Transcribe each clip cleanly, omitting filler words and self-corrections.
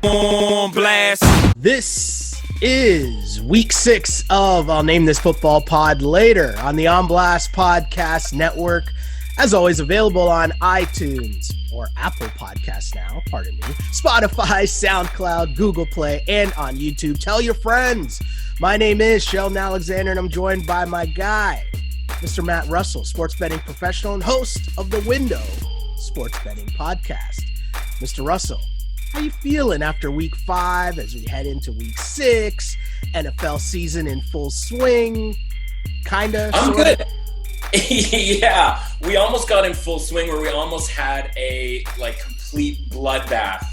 on blast. This is week 6 of I'll Name This Football Pod later on the On Blast Podcast Network. As always, available on iTunes or Apple Podcasts now, pardon me, Spotify, SoundCloud, Google Play, and on YouTube. Tell your friends. My name is Sheldon Alexander, and I'm joined by my guy, Mr. Matt Russell, sports betting professional and host of the Window Sports Betting Podcast. Mr. Russell, how you feeling after week 5 as we head into week 6? NFL season in full swing, kinda? I'm good. Yeah, we almost got in full swing where we almost had a complete bloodbath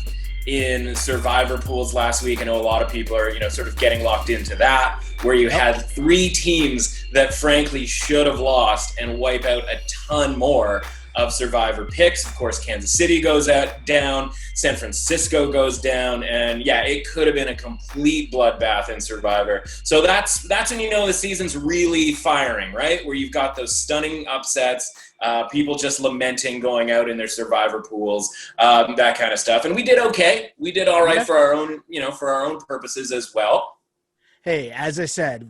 in survivor pools last week. I know a lot of people are, sort of getting locked into that, where you had 3 teams that frankly should have lost and wipe out a ton more of survivor picks. Of course, Kansas City goes down, San Francisco goes down, and yeah, it could have been a complete bloodbath in survivor. So that's when you know the season's really firing, right? Where you've got those stunning upsets, people just lamenting going out in their survivor pools, that kind of stuff. And we did okay. We did all right for our own, for our own purposes as well. Hey, as I said,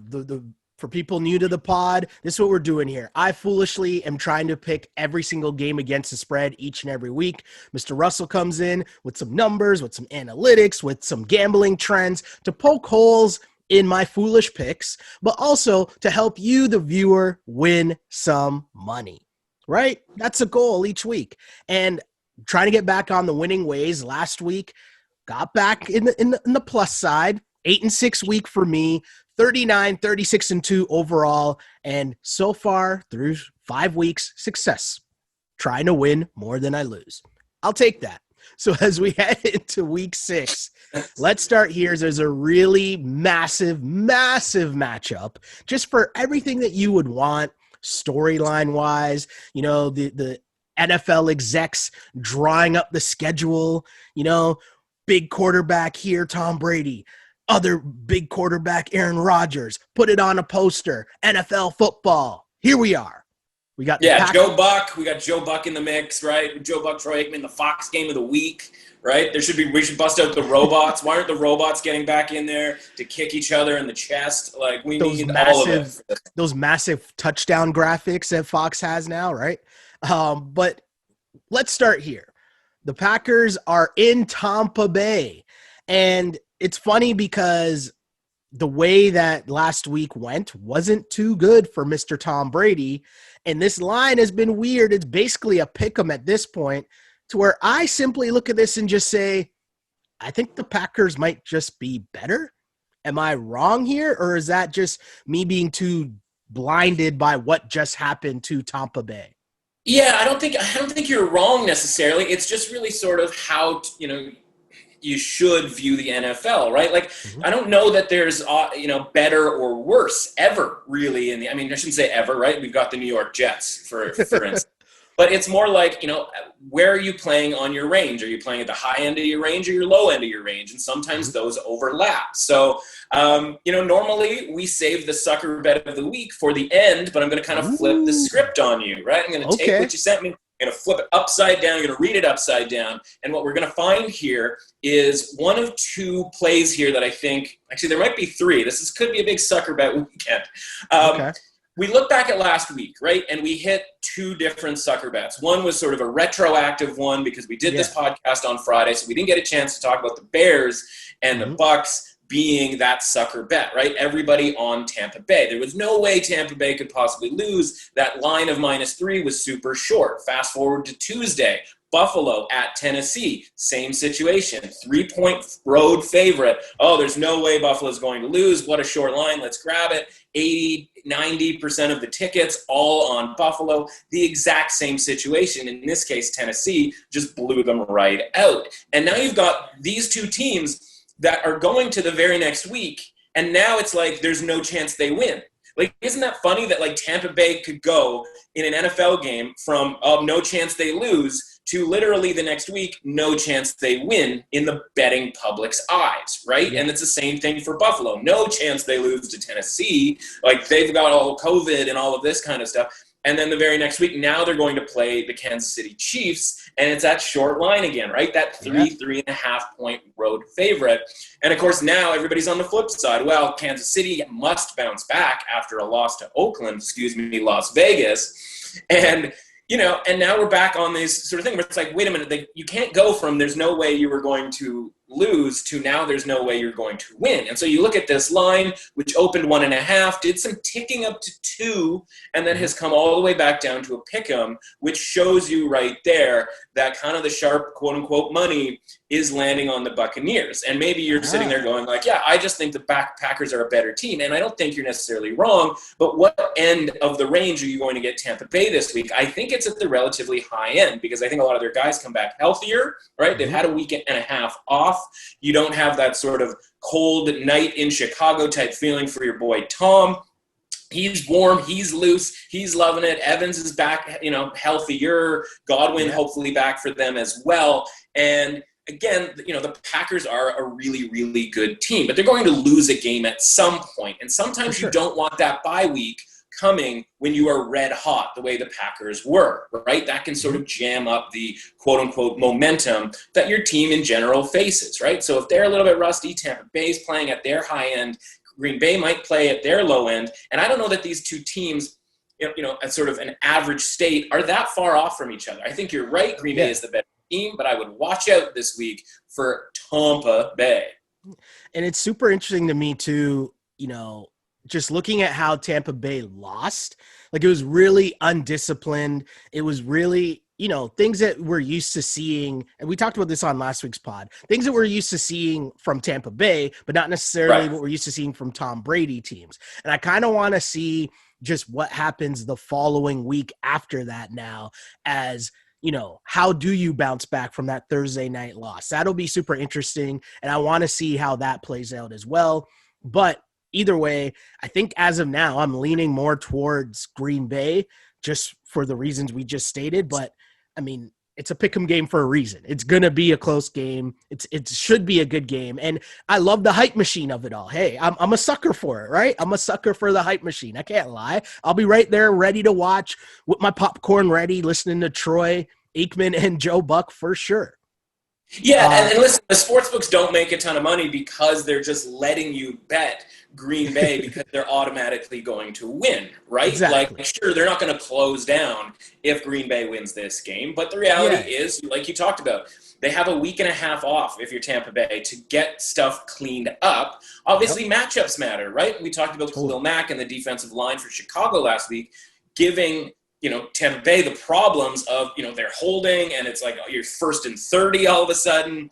for people new to the pod, this is what we're doing here. I foolishly am trying to pick every single game against the spread each and every week. Mr. Russell comes in with some numbers, with some analytics, with some gambling trends to poke holes in my foolish picks, but also to help you, the viewer, win some money, right? That's a goal each week. And trying to get back on the winning ways. Last week, got back in the plus side. 8-6 week for me, 39, 36-2 overall, and so far through 5 weeks, success. Trying to win more than I lose. I'll take that. So as we head into week 6, let's start here. There's a really massive matchup just for everything that you would want storyline-wise. The NFL execs drawing up the schedule, big quarterback here, Tom Brady. Other big quarterback, Aaron Rodgers. Put it on a poster. NFL football. Here we are. We got Joe Buck. We got Joe Buck in the mix, right? Joe Buck, Troy Aikman, the Fox game of the week, right? We should bust out the robots. Why aren't the robots getting back in there to kick each other in the chest? We need all of it. Those massive touchdown graphics that Fox has now, right? But let's start here. The Packers are in Tampa Bay, and it's funny because the way that last week went wasn't too good for Mr. Tom Brady, and this line has been weird. It's basically a pick'em at this point, to where I simply look at this and just say, I think the Packers might just be better. Am I wrong here, or is that just me being too blinded by what just happened to Tampa Bay? Yeah, I don't think you're wrong necessarily. It's just really sort of how you should view the NFL, right? I don't know that there's, better or worse ever really I shouldn't say ever, right? We've got the New York Jets, for instance. But it's more like, where are you playing on your range? Are you playing at the high end of your range or your low end of your range? And sometimes those overlap. So, normally we save the sucker bet of the week for the end, but I'm going to kind of flip the script on you, right? I'm going to take what you sent me. I'm going to flip it upside down. I'm going to read it upside down. And what we're going to find here is one of 2 plays here that I think – actually, there might be 3. Could be a big sucker bet weekend. We look back at last week, right, and we hit 2 different sucker bets. One was sort of a retroactive one because we did this podcast on Friday, so we didn't get a chance to talk about the Bears and the Bucs being that sucker bet, right? Everybody on Tampa Bay. There was no way Tampa Bay could possibly lose. That line of -3 was super short. Fast forward to Tuesday. Buffalo at Tennessee, same situation. 3-point road favorite. Oh, there's no way Buffalo's going to lose. What a short line. Let's grab it. 80-90% of the tickets all on Buffalo. The exact same situation. In this case, Tennessee just blew them right out. And now you've got these 2 teams that are going to the very next week, and now it's like there's no chance they win. Isn't that funny that Tampa Bay could go in an NFL game from no chance they lose to literally the next week, no chance they win in the betting public's eyes, right? Yeah. And it's the same thing for Buffalo. No chance they lose to Tennessee. They've got all COVID and all of this kind of stuff. And then the very next week, now they're going to play the Kansas City Chiefs, and it's that short line again, right? That 3.5 point road favorite. And of course, now everybody's on the flip side. Well, Kansas City must bounce back after a loss to Las Vegas. And and now we're back on this sort of thing where it's like, wait a minute, you can't go from there's no way you were going to lose to now there's no way you're going to win. And so you look at this line, which opened 1.5, did some ticking up to 2, and then has come all the way back down to a pick'em, which shows you right there that kind of the sharp quote unquote money is landing on the Buccaneers. And maybe you're sitting there going like, yeah, I just think the Packers are a better team. And I don't think you're necessarily wrong, but what end of the range are you going to get Tampa Bay this week? I think it's at the relatively high end because I think a lot of their guys come back healthier, right? They've had a week and a half off. You don't have that sort of cold night in Chicago type feeling for your boy Tom. He's warm. He's loose. He's loving it. Evans is back, healthier. Godwin hopefully back for them as well. And again, the Packers are a really, really good team, but they're going to lose a game at some point. And sometimes you don't want that bye week coming when you are red hot the way the Packers were, right? That can sort of jam up the quote-unquote momentum that your team in general faces, right? So if they're a little bit rusty, Tampa Bay's playing at their high end, Green Bay might play at their low end, and I don't know that these two teams, at sort of an average state, are that far off from each other. I think you're right, Green Bay is the better team, but I would watch out this week for Tampa Bay. And it's super interesting to me too, just looking at how Tampa Bay lost, like it was really undisciplined. It was really, things that we're used to seeing. And we talked about this on last week's pod, things that we're used to seeing from Tampa Bay, but not necessarily what we're used to seeing from Tom Brady teams. And I kind of want to see just what happens the following week after that now as, how do you bounce back from that Thursday night loss? That'll be super interesting. And I want to see how that plays out as well. But either way, I think as of now, I'm leaning more towards Green Bay just for the reasons we just stated. But, I mean, it's a pick'em game for a reason. It's going to be a close game. It should be a good game. And I love the hype machine of it all. Hey, I'm a sucker for it, right? I'm a sucker for the hype machine. I can't lie. I'll be right there ready to watch with my popcorn ready, listening to Troy Aikman and Joe Buck for sure. Yeah, and listen, the sportsbooks don't make a ton of money because they're just letting you bet Green Bay because they're automatically going to win, right? Exactly. Like, sure, they're not going to close down if Green Bay wins this game, but the reality is, like you talked about, they have a week and a half off if you're Tampa Bay to get stuff cleaned up. Obviously, matchups matter, right? We talked about Khalil Mack and the defensive line for Chicago last week, giving Tampa Bay the problems of, they're holding and it's like you're 1st and 30 all of a sudden.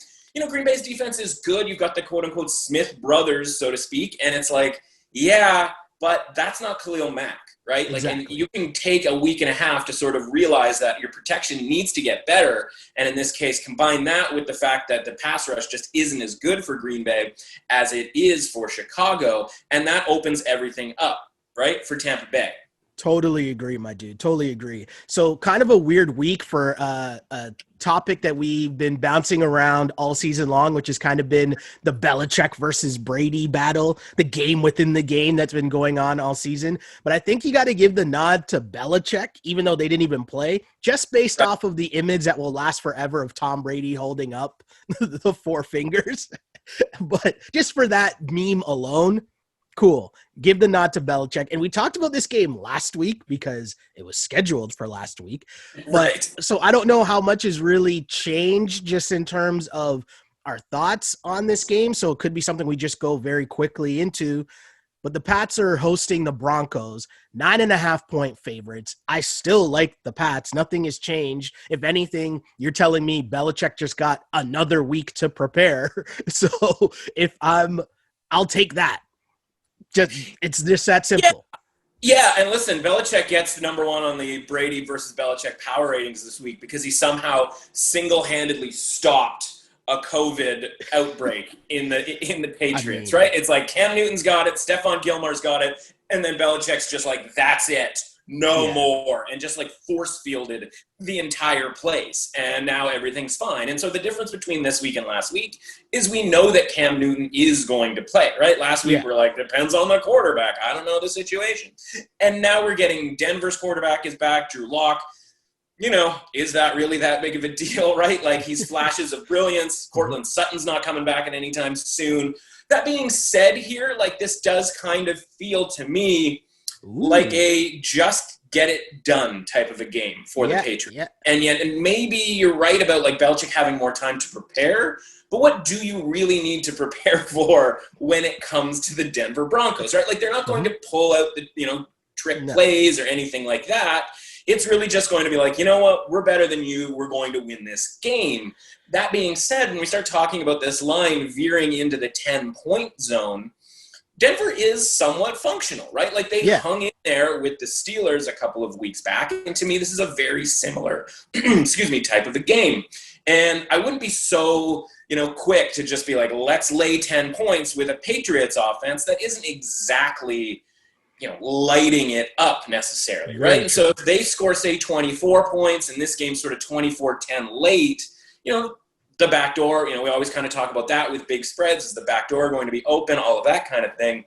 Green Bay's defense is good. You've got the quote-unquote Smith brothers, so to speak, and it's like, yeah, but that's not Khalil Mack, right? Exactly. And you can take a week and a half to sort of realize that your protection needs to get better, and in this case, combine that with the fact that the pass rush just isn't as good for Green Bay as it is for Chicago, and that opens everything up, right, for Tampa Bay. Totally agree, my dude. Totally agree. So kind of a weird week for a topic that we've been bouncing around all season long, which has kind of been the Belichick versus Brady battle, the game within the game that's been going on all season. But I think you got to give the nod to Belichick, even though they didn't even play, just based off of the image that will last forever of Tom Brady holding up the 4 fingers. But just for that meme alone, cool. Give the nod to Belichick. And we talked about this game last week because it was scheduled for last week. But so I don't know how much has really changed just in terms of our thoughts on this game. So it could be something we just go very quickly into. But the Pats are hosting the Broncos, 9.5 point favorites. I still like the Pats. Nothing has changed. If anything, you're telling me Belichick just got another week to prepare. So I'll take that. It's just that simple. Yeah, and listen, Belichick gets the number 1 on the Brady versus Belichick power ratings this week because he somehow single-handedly stopped a COVID outbreak in the Patriots, right? It's like Cam Newton's got it, Stephon Gilmore's got it, and then Belichick's just like, that's it. no more, and just like force fielded the entire place. And now everything's fine. And so the difference between this week and last week is we know that Cam Newton is going to play, right? Last week we're like, depends on the quarterback. I don't know the situation. And now we're getting Denver's quarterback is back, Drew Lock. You know, is that really that big of a deal, right? Like, he's flashes of brilliance. Cortland Sutton's not coming back at any time soon. That being said here, like, this does kind of feel to me like a just get it done type of a game for the Patriots. Yeah. And maybe you're right about, like, Belichick having more time to prepare, but what do you really need to prepare for when it comes to the Denver Broncos, right? Like, they're not going to pull out the, trick plays or anything like that. It's really just going to be like, you know what, we're better than you. We're going to win this game. That being said, when we start talking about this line veering into the 10-point zone, Denver is somewhat functional, right? Like, they hung in there with the Steelers a couple of weeks back. And to me, this is a very similar, type of a game. And I wouldn't be so, quick to just be like, let's lay 10 points with a Patriots offense that isn't exactly lighting it up necessarily, right? And so if they score, say, 24 points and this game's sort of 24-10 late, the back door, we always kind of talk about that with big spreads. Is the back door going to be open? All of that kind of thing.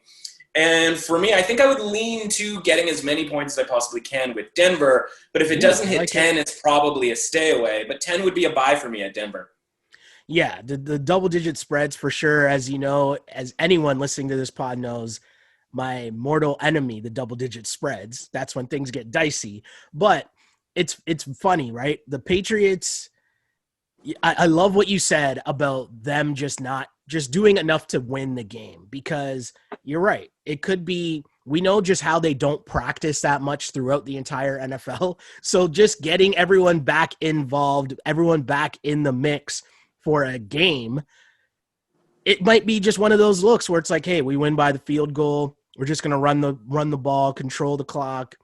And for me, I think I would lean to getting as many points as I possibly can with Denver. But if it doesn't hit 10, it's probably a stay away. But 10 would be a buy for me at Denver. Yeah, the double-digit spreads for sure. As you know, as anyone listening to this pod knows, my mortal enemy, the double-digit spreads. That's when things get dicey. But it's funny, right? The Patriots, I love what you said about them just doing enough to win the game, because you're right. It could be, we know just how they don't practice that much throughout the entire NFL. So just getting everyone back involved, everyone back in the mix for a game, it might be just one of those looks where it's like, hey, we win by the field goal. We're just going to run the ball, control the clock,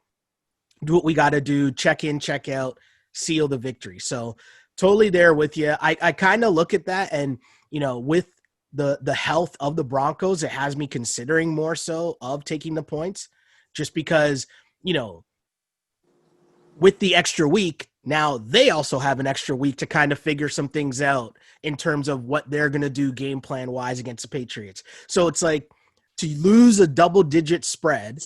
do what we got to do, check in, check out, seal the victory. So totally there with you. I kind of look at that, and, with the health of the Broncos, it has me considering more so of taking the points, just because, with the extra week, now they also have an extra week to kind of figure some things out in terms of what they're going to do game plan wise against the Patriots. So it's like, to lose a double-digit spread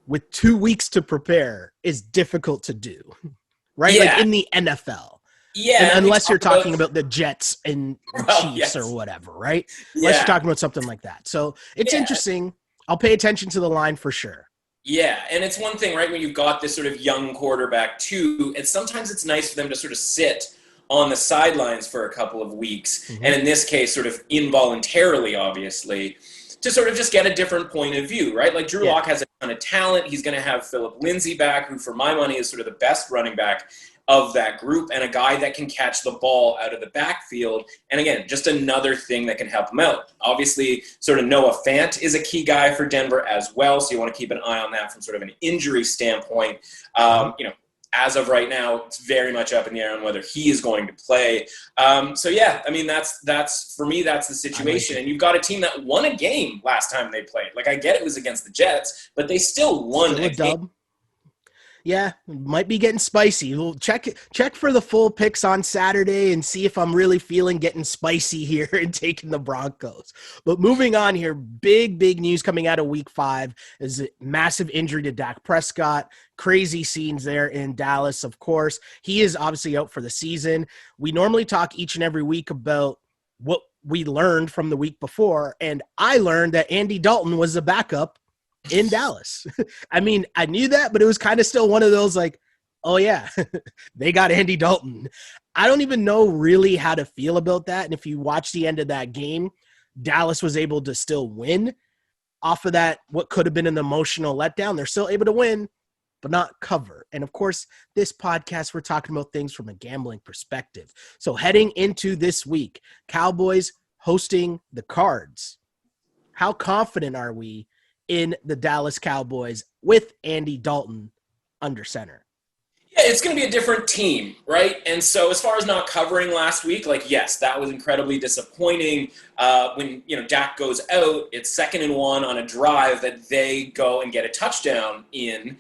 with 2 weeks to prepare is difficult to do, right? Yeah. Like in the NFL. Yeah. And unless you're talking about the Jets and Chiefs or whatever, right? Unless you're talking about something like that. So it's interesting. I'll pay attention to the line for sure. Yeah, and it's one thing, right, when you've got this sort of young quarterback too, and sometimes it's nice for them to sort of sit on the sidelines for a couple of weeks, and in this case, sort of involuntarily, obviously, to sort of just get a different point of view, right? Like, Drew Lock has a ton of talent. He's going to have Phillip Lindsay back, who for my money is sort of the best running back of that group, and a guy that can catch the ball out of the backfield. And again, just another thing that can help him out. Obviously, sort of Noah Fant is a key guy for Denver as well, so you want to keep an eye on that from sort of an injury standpoint. As of right now, it's very much up in the air on whether he is going to play. So yeah, I mean, that's for me, that's the situation. And you've got a team that won a game last time they played. Like, I get it was against the Jets, but they still won a game. Yeah, might be getting spicy. We'll check for the full picks on Saturday and see if I'm really feeling getting spicy here and taking the Broncos. But moving on here, big news coming out of Week 5 is a massive injury to Dak Prescott. Crazy scenes there in Dallas, of course. He is obviously out for the season. We normally talk each and every week about what we learned from the week before, and I learned that Andy Dalton was the backup in Dallas. I mean, I knew that, but it was kind of still one of those like, oh yeah, they got Andy Dalton. I don't even know really how to feel about that. And if you watch the end of that game, Dallas was able to still win off of that, what could have been an emotional letdown. They're still able to win, but not cover. And of course, this podcast, we're talking about things from a gambling perspective. So heading into this week, Cowboys hosting the Cards. How confident are we in the Dallas Cowboys with Andy Dalton under center? Yeah, it's going to be a different team, right? And so as far as not covering last week, like, yes, that was incredibly disappointing. When, Dak goes out, it's 2nd and 1 on a drive that they go and get a touchdown in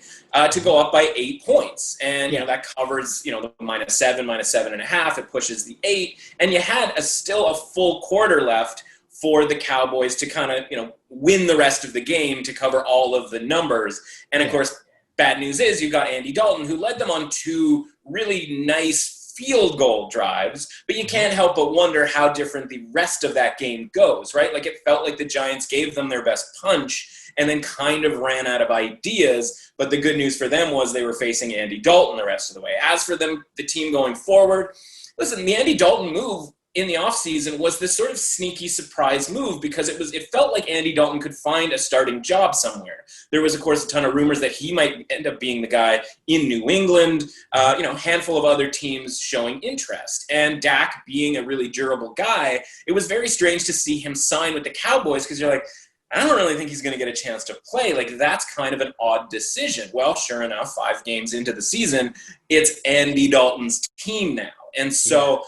to go up by 8 points. And, that covers, the -7, -7.5. It pushes the 8. And you had still a full quarter left for the Cowboys to kind of, win the rest of the game to cover all of the numbers. And, of course, bad news is you've got Andy Dalton, who led them on 2 really nice field goal drives, but you can't help but wonder how different the rest of that game goes, right? Like, it felt like the Giants gave them their best punch and then kind of ran out of ideas, but the good news for them was they were facing Andy Dalton the rest of the way. As for them, the team going forward, listen, the Andy Dalton move in the offseason was this sort of sneaky surprise move because it felt like Andy Dalton could find a starting job somewhere. There was, of course, a ton of rumors that he might end up being the guy in New England, handful of other teams showing interest. And Dak being a really durable guy, it was very strange to see him sign with the Cowboys because you're like, I don't really think he's going to get a chance to play. Like, that's kind of an odd decision. Well, sure enough, 5 games into the season, it's Andy Dalton's team now. And so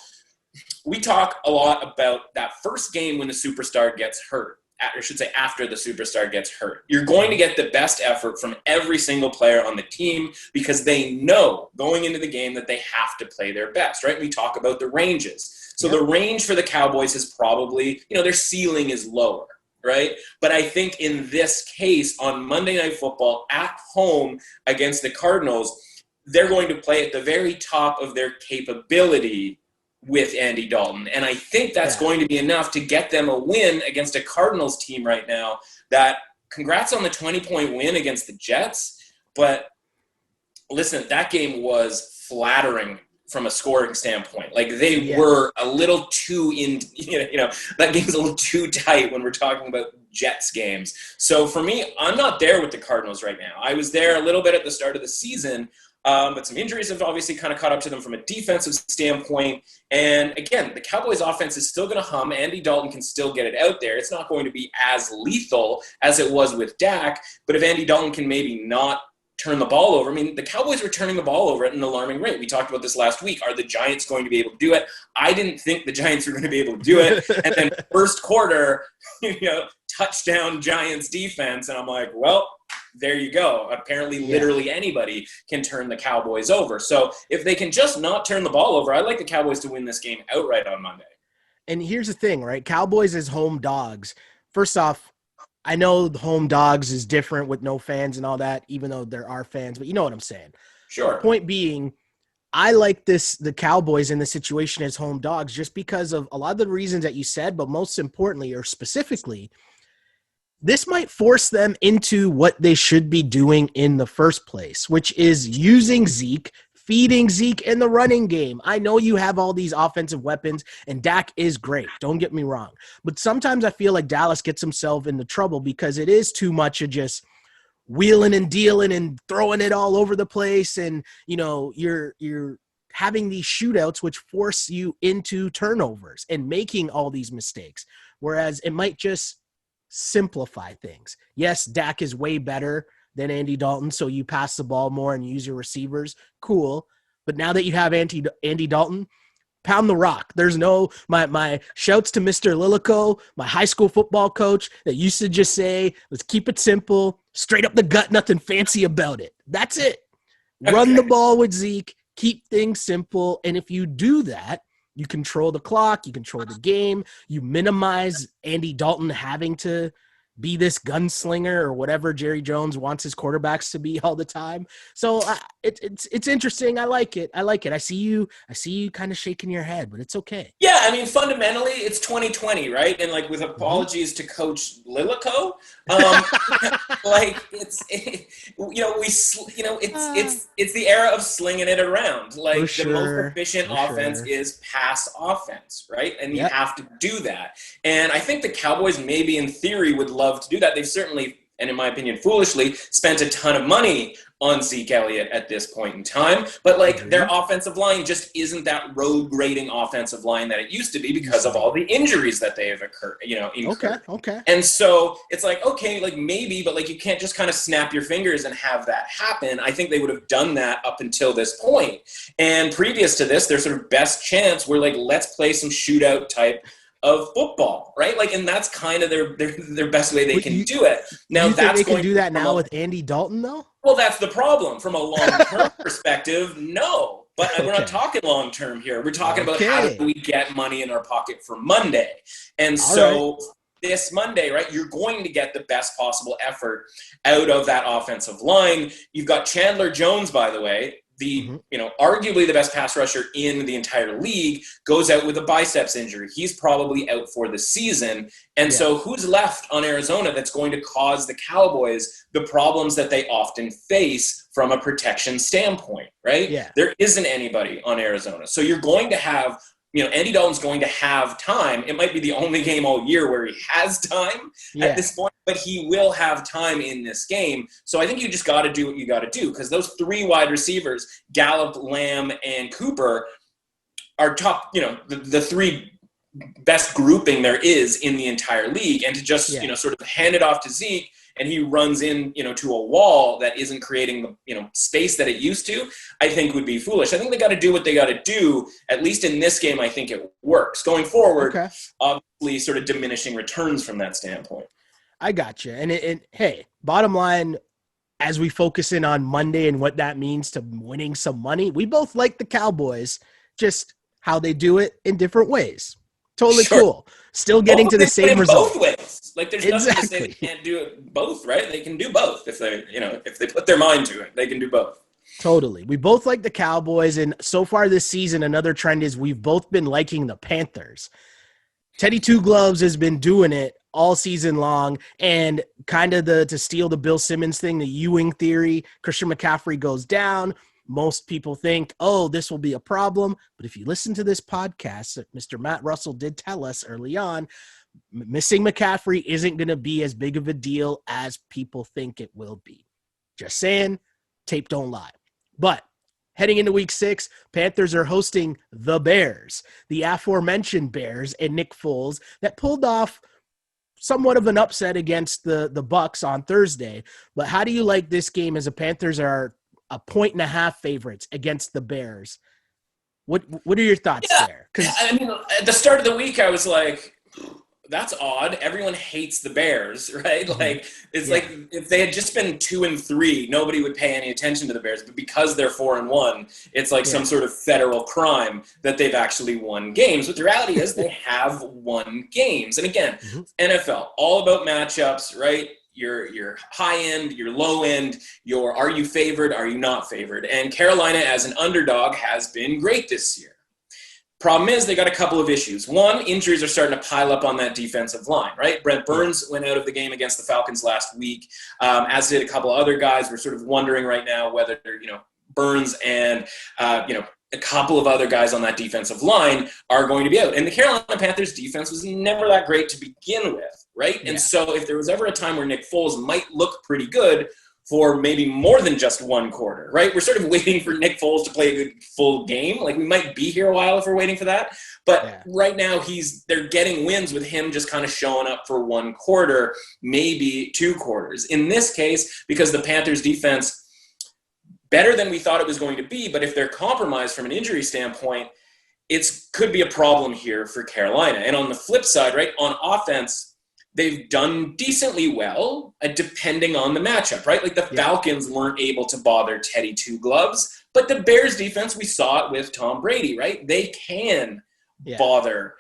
we talk a lot about that first game when the superstar gets hurt, or I should say after the superstar gets hurt. You're going to get the best effort from every single player on the team because they know going into the game that they have to play their best, right? We talk about the ranges. So the range for the Cowboys is probably, their ceiling is lower, right? But I think in this case, on Monday Night Football at home against the Cardinals, they're going to play at the very top of their capability with Andy Dalton. And I think that's going to be enough to get them a win against a Cardinals team right now that, congrats on the 20-point win against the Jets. But listen, that game was flattering from a scoring standpoint. Like, they were a little too that game's a little too tight when we're talking about Jets games. So for me, I'm not there with the Cardinals right now. I was there a little bit at the start of the season, but some injuries have obviously kind of caught up to them from a defensive standpoint. And again, the Cowboys offense is still going to hum. Andy Dalton can still get it out there. It's not going to be as lethal as it was with Dak. But if Andy Dalton can maybe not turn the ball over, I mean, the Cowboys were turning the ball over at an alarming rate. We talked about this last week. Are the Giants going to be able to do it? I didn't think the Giants were going to be able to do it. And then first quarter, touchdown Giants defense. And I'm like, well, there you go. Apparently, literally anybody can turn the Cowboys over. So if they can just not turn the ball over, I'd like the Cowboys to win this game outright on Monday. And here's the thing, right? Cowboys as home dogs. First off, I know the home dogs is different with no fans and all that, even though there are fans, but you know what I'm saying. Sure. Point being, I like the Cowboys in the situation as home dogs just because of a lot of the reasons that you said, but most importantly or specifically, this might force them into what they should be doing in the first place, which is using Zeke, feeding Zeke in the running game. I know you have all these offensive weapons, and Dak is great. Don't get me wrong. But sometimes I feel like Dallas gets himself into trouble because it is too much of just wheeling and dealing and throwing it all over the place. And, you're having these shootouts which force you into turnovers and making all these mistakes. Whereas it might just simplify things. Yes, Dak is way better than Andy Dalton, so you pass the ball more and use your receivers. Cool. But now that you have Andy Dalton, pound the rock. There's no my shouts to Mr. Lilico, my high school football coach that used to just say, let's keep it simple, straight up the gut, nothing fancy about it. That's it. Run the ball with Zeke, keep things simple. And if you do that, you control the clock, you control the game, you minimize Andy Dalton having to be this gunslinger or whatever Jerry Jones wants his quarterbacks to be all the time. So it's interesting. I like it. I see you kind of shaking your head, but it's okay. Yeah, I mean, fundamentally, it's 2020, right? And with apologies to Coach Lilico, it's the era of slinging it around. The most efficient offense is pass offense, right? And you have to do that. And I think the Cowboys maybe in theory would love to do that. They've certainly, and in my opinion, foolishly, spent a ton of money on Zeke Elliott at this point in time. But like their offensive line just isn't that road grading offensive line that it used to be because of all the injuries that they have incurred. Okay. And so it's like, okay, like maybe, but like you can't just kind of snap your fingers and have that happen. I think they would have done that up until this point. And previous to this, their sort of best chance were like, let's play some shootout type of football, right? Like, and that's kind of their best way they can do it. Now, you think they going can do that now with Andy Dalton, though? Well, that's the problem. From a long-term perspective, no. But we're not talking long-term here. We're talking about how do we get money in our pocket for Monday. And this Monday, right, you're going to get the best possible effort out of that offensive line. You've got Chandler Jones, by the way, arguably the best pass rusher in the entire league, goes out with a biceps injury. He's probably out for the season. And so who's left on Arizona that's going to cause the Cowboys the problems that they often face from a protection standpoint, right? Yeah. There isn't anybody on Arizona. So you're going to have Andy Dalton's going to have time. It might be the only game all year where he has time at this point, but he will have time in this game. So I think you just got to do what you got to do, because those three wide receivers, Gallup, Lamb, and Cooper, are top, the three best grouping there is in the entire league. And to just, sort of hand it off to Zeke, and he runs in, to a wall that isn't creating the, space that it used to, I think would be foolish. I think they got to do what they got to do. At least in this game, I think it works. Going forward, obviously sort of diminishing returns from that standpoint. I got you. And hey, bottom line, as we focus in on Monday and what that means to winning some money, we both like the Cowboys, just how they do it in different ways. Totally cool. Still getting to the same result. Both ways. Like there's nothing to say they can't do it both, right? They can do both if they, if they put their mind to it. They can do both. Totally. We both like the Cowboys, and so far this season, another trend is we've both been liking the Panthers. Teddy Two Gloves has been doing it all season long, and kind of to steal the Bill Simmons thing, the Ewing theory, Christian McCaffrey goes down. Most people think, this will be a problem. But if you listen to this podcast, Mr. Matt Russell did tell us early on, missing McCaffrey isn't going to be as big of a deal as people think it will be. Just saying, tape don't lie. But heading into week 6, Panthers are hosting the Bears, the aforementioned Bears and Nick Foles that pulled off somewhat of an upset against the Bucs on Thursday. But how do you like this game, as the Panthers are a 1.5 favorites against the Bears? What are your thoughts there? I mean, at the start of the week, I was like, that's odd. Everyone hates the Bears, right? Like, it's like if they had just been 2-3, nobody would pay any attention to the Bears. But because they're 4-1, it's like some sort of federal crime that they've actually won games. But the reality is they have won games. And again, NFL, all about matchups, right? Your high end, your low end, are you favored, are you not favored? And Carolina as an underdog has been great this year. Problem is they got a couple of issues. One, injuries are starting to pile up on that defensive line, right? Brent Burns went out of the game against the Falcons last week, as did a couple of other guys. We're sort of wondering right now whether, Burns and, a couple of other guys on that defensive line are going to be out. And the Carolina Panthers defense was never that great to begin with, right? And so if there was ever a time where Nick Foles might look pretty good for maybe more than just one quarter, right? We're sort of waiting for Nick Foles to play a good full game. Like, we might be here a while if we're waiting for that. But right now they're getting wins with him just kind of showing up for one quarter, maybe 2 quarters. In this case, because the Panthers defense, better than we thought it was going to be, but if they're compromised from an injury standpoint, could be a problem here for Carolina. And on the flip side, right, on offense, they've done decently well, depending on the matchup, right? Like the Falcons weren't able to bother Teddy Two Gloves, but the Bears defense, we saw it with Tom Brady, right? They can bother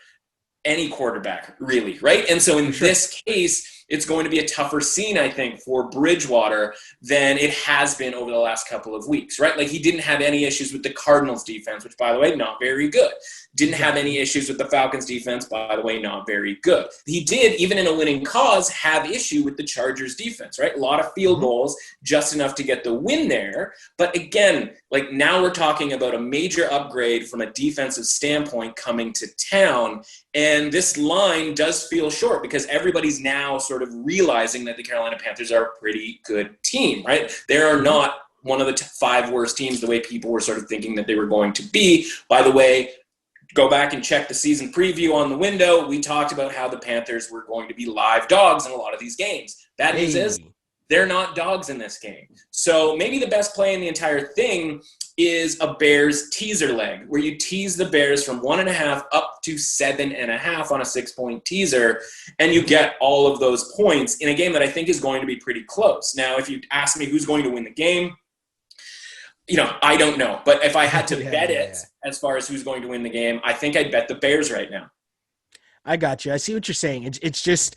any quarterback, really, right? And so in this case, it's going to be a tougher scene, I think, for Bridgewater than it has been over the last couple of weeks, right? Like, he didn't have any issues with the Cardinals defense, which, by the way, not very good. Didn't have any issues with the Falcons defense, by the way, not very good. He did, even in a winning cause, have issue with the Chargers defense, right? A lot of field goals, just enough to get the win there. But again, like, now we're talking about a major upgrade from a defensive standpoint coming to town. And this line does feel short because everybody's now sort of realizing that the Carolina Panthers are a pretty good team, right? There are not one of the 5 worst teams the way people were sort of thinking that they were going to be. By the way, go back and check the season preview on the window. We talked about how the Panthers were going to be live dogs in a lot of these games. Bad news is they're not dogs in this game. So maybe the best play in the entire thing is a Bears teaser leg, where you tease the Bears from 1.5 up to 7.5 on a 6-point teaser, and you get all of those points in a game that I think is going to be pretty close. Now, if you ask me who's going to win the game, I don't know. But if I had to bet it as far as who's going to win the game, I think I'd bet the Bears right now. I got you. I see what you're saying. It's just,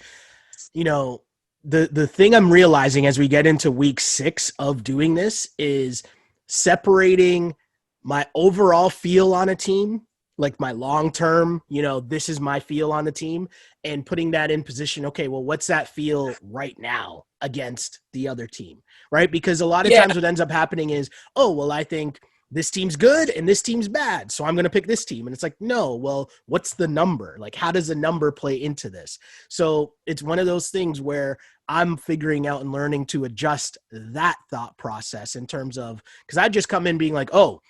the thing I'm realizing as we get into week 6 of doing this is separating my overall feel on a team, like my long-term, this is my feel on the team, and putting that in position. Okay, well, what's that feel right now against the other team, right? Because a lot of times what ends up happening is, oh, well, I think this team's good and this team's bad, so I'm going to pick this team. And it's like, no, well, what's the number? Like, how does the number play into this? So it's one of those things where I'm figuring out and learning to adjust that thought process in terms of, because I just come in being like, oh,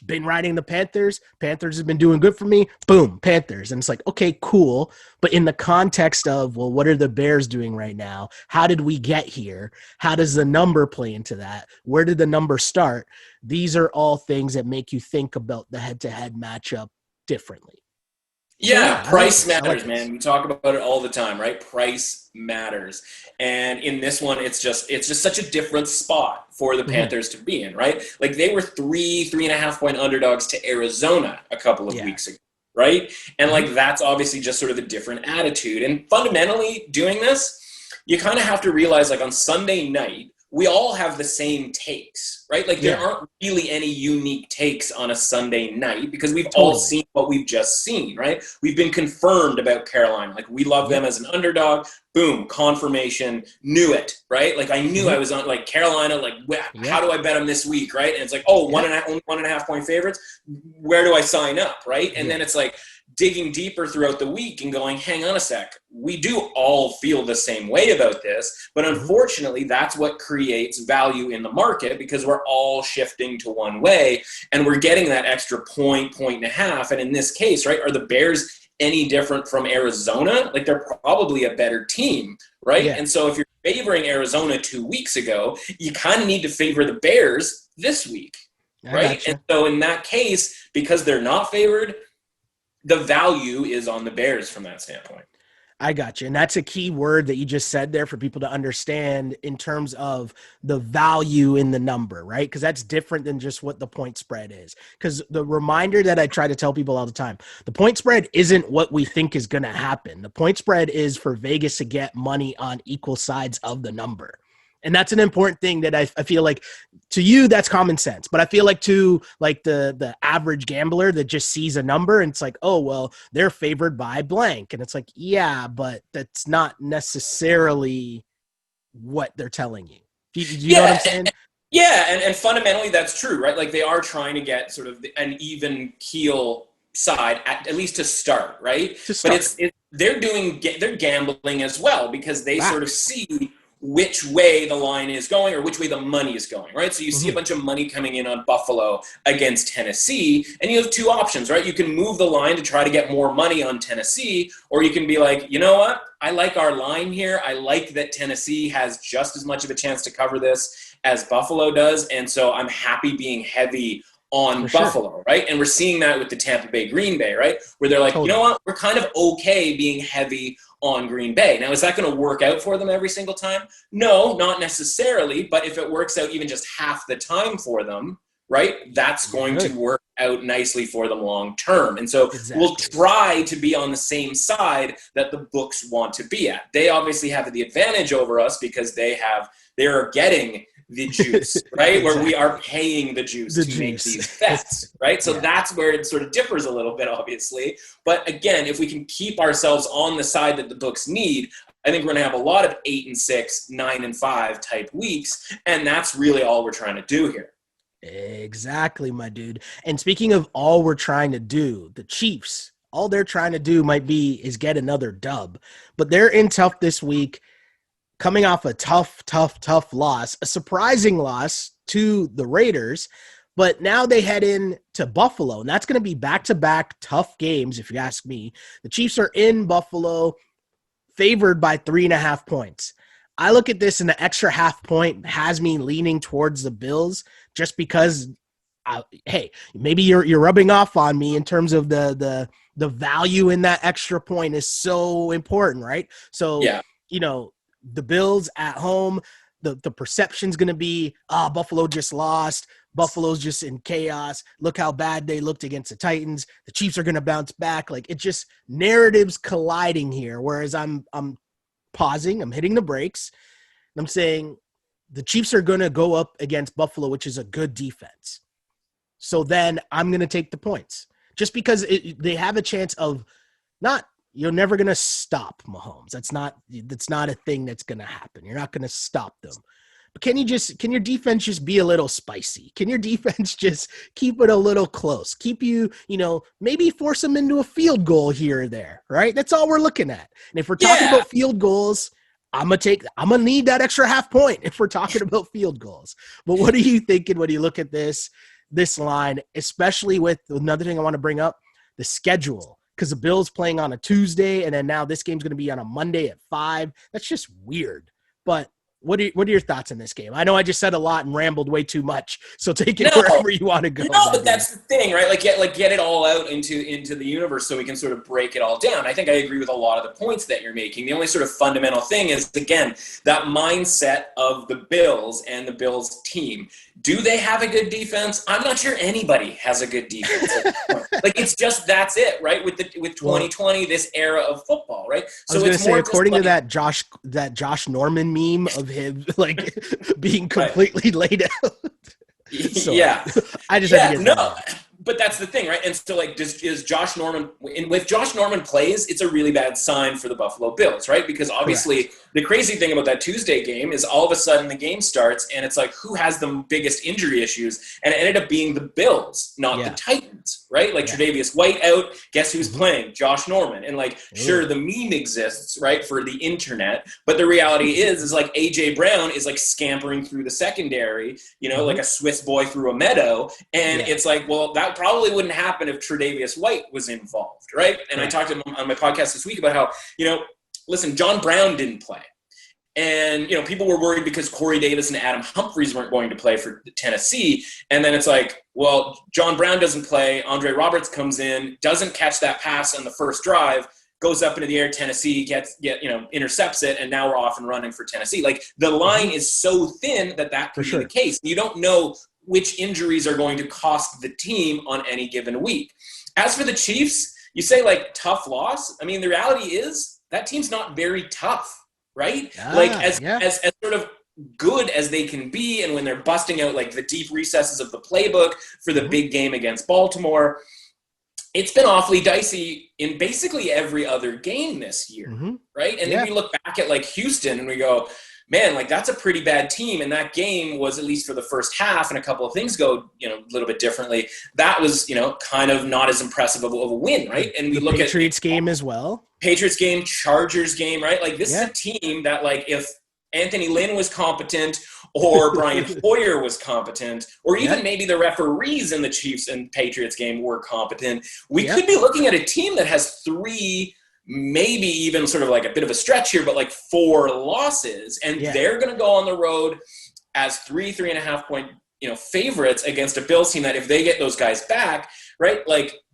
been riding the Panthers. Panthers have been doing good for me. Boom, Panthers. And it's like, okay, cool. But in the context of, well, what are the Bears doing right now? How did we get here? How does the number play into that? Where did the number start? These are all things that make you think about the head-to-head matchup differently. Yeah, price matters, man. We talk about it all the time, right? Price matters. And in this one, it's just such a different spot for the Panthers to be in, right? Like, they were 3.5 point underdogs to Arizona a couple of weeks ago, right? And like, that's obviously just sort of a different attitude. And fundamentally doing this, you kind of have to realize, like, on Sunday night, we all have the same takes, right? Like, there aren't really any unique takes on a Sunday night because we've all seen what we've just seen, right? We've been confirmed about Carolina. Like, we love them as an underdog. Boom, confirmation, knew it, right? Like, I knew I was on, like, Carolina, like, how do I bet them this week, right? And it's like, oh, 1.5 point favorites. Where do I sign up, right? And then it's like digging deeper throughout the week and going, hang on a sec, we do all feel the same way about this, but unfortunately that's what creates value in the market, because we're all shifting to one way and we're getting that extra point and a half. And in this case, right, are the Bears any different from Arizona? Like, they're probably a better team, right? And so if you're favoring Arizona 2 weeks ago, you kind of need to favor the Bears this week, right? And so in that case, because they're not favored, the value is on the Bears from that standpoint. I got you. And that's a key word that you just said there for people to understand in terms of the value in the number, right? Because that's different than just what the point spread is. Because the reminder that I try to tell people all the time, the point spread isn't what we think is going to happen. The point spread is for Vegas to get money on equal sides of the number. And that's an important thing that I feel like, to you, that's common sense. But I feel like to like the average gambler that just sees a number and it's like, oh, well, they're favored by blank. And it's like, yeah, but that's not necessarily what they're telling you. Do you know what I'm saying? And fundamentally that's true, right? Like, they are trying to get sort of an even keel side at least to start, right? But they're gambling as well, because they sort of see which way the line is going or which way the money is going, right? So you see a bunch of money coming in on Buffalo against Tennessee, and you have 2 options, right? You can move the line to try to get more money on Tennessee, or you can be like, you know what? I like our line here. I like that Tennessee has just as much of a chance to cover this as Buffalo does, and so I'm happy being heavy on Buffalo, right? And we're seeing that with the Tampa Bay Green Bay, right? Where they're like, you know what? We're kind of okay being heavy on Green Bay. Now, is that going to work out for them every single time? No, not necessarily. But if it works out even just half the time for them, right, that's going to work out nicely for them long term. And so we'll try to be on the same side that the books want to be at. They obviously have the advantage over us because they are getting the juice, right? Where we are paying the juice to make these bets, right? So that's where it sort of differs a little bit, obviously. But again, if we can keep ourselves on the side that the books need, I think we're going to have a lot of 8-6, 9-5 type weeks. And that's really all we're trying to do here. Exactly, my dude. And speaking of all we're trying to do, the Chiefs, all they're trying to do is get another dub. But they're in tough this week, coming off a tough loss, a surprising loss to the Raiders. But now they head in to Buffalo, and that's going to be back-to-back tough games, if you ask me. The Chiefs are in Buffalo, favored by 3.5 points. I look at this, and the extra half point has me leaning towards the Bills just because, hey, maybe you're rubbing off on me in terms of the value in that extra point is so important, right? So, the Bills at home, the perception's going to be, Buffalo just lost. Buffalo's just in chaos. Look how bad they looked against the Titans. The Chiefs are going to bounce back. Like, it's just narratives colliding here. Whereas I'm pausing, I'm hitting the brakes. And I'm saying the Chiefs are going to go up against Buffalo, which is a good defense. So then I'm going to take the points just because they have a chance of you're never going to stop Mahomes. That's not a thing that's going to happen. You're not going to stop them. But can your defense just be a little spicy? Can your defense just keep it a little close? Keep maybe force them into a field goal here or there, right? That's all we're looking at. And if we're talking about field goals, I'm going to need that extra half point if we're talking about field goals. But what are you thinking when you look at this line, especially with another thing I want to bring up, the schedule? Because the Bills playing on a Tuesday, and then now this game's going to be on a Monday at 5. That's just weird. But what are your thoughts on this game? I know I just said a lot and rambled way too much, so take it wherever you want to go. No, but that's the thing, right? Get it all out into the universe so we can sort of break it all down. I think I agree with a lot of the points that you're making. The only sort of fundamental thing is, again, that mindset of the Bills and the Bills team. Do they have a good defense? I'm not sure anybody has a good defense. It's just that's it, right? With 2020, this era of football, right? So I was going to say, according to that Josh Norman meme of him being completely laid out. So, I just had to get that. But that's the thing, right? And so, is Josh Norman – if Josh Norman plays, it's a really bad sign for the Buffalo Bills, right? Because obviously the crazy thing about that Tuesday game is all of a sudden the game starts and it's like, who has the biggest injury issues? And it ended up being the Bills, not the Titans, right? Tre'Davious White out, guess who's playing? Josh Norman. And sure, the meme exists, right, for the internet, but the reality is A.J. Brown is scampering through the secondary, like a Swiss boy through a meadow. And it's that probably wouldn't happen if Tre'Davious White was involved, right? And I talked to him on my podcast this week about how, listen, John Brown didn't play. And, people were worried because Corey Davis and Adam Humphries weren't going to play for Tennessee. And then it's John Brown doesn't play. Andre Roberts comes in, doesn't catch that pass on the first drive, goes up into the air. Tennessee intercepts it. And now we're off and running for Tennessee. The line is so thin that could be the case. You don't know which injuries are going to cost the team on any given week. As for the Chiefs, you say tough loss. I mean, the reality is that team's not very tough, right? As sort of good as they can be, and when they're busting out the deep recesses of the playbook for the big game against Baltimore, it's been awfully dicey in basically every other game this year, right? And then we look back at Houston and we go, man, that's a pretty bad team. And that game was, at least for the first half, and a couple of things go, a little bit differently. That was, kind of not as impressive of a win, right? And we look at Patriots game as well. Patriots game, Chargers game, right? This is a team that, if Anthony Lynn was competent, or Brian Hoyer was competent, or even maybe the referees in the Chiefs and Patriots game were competent, we could be looking at a team that has 3, maybe even sort of a bit of a stretch here, but 4 losses, and they're going to go on the road as 3.5 point, favorites against a Bills team that, if they get those guys back, right?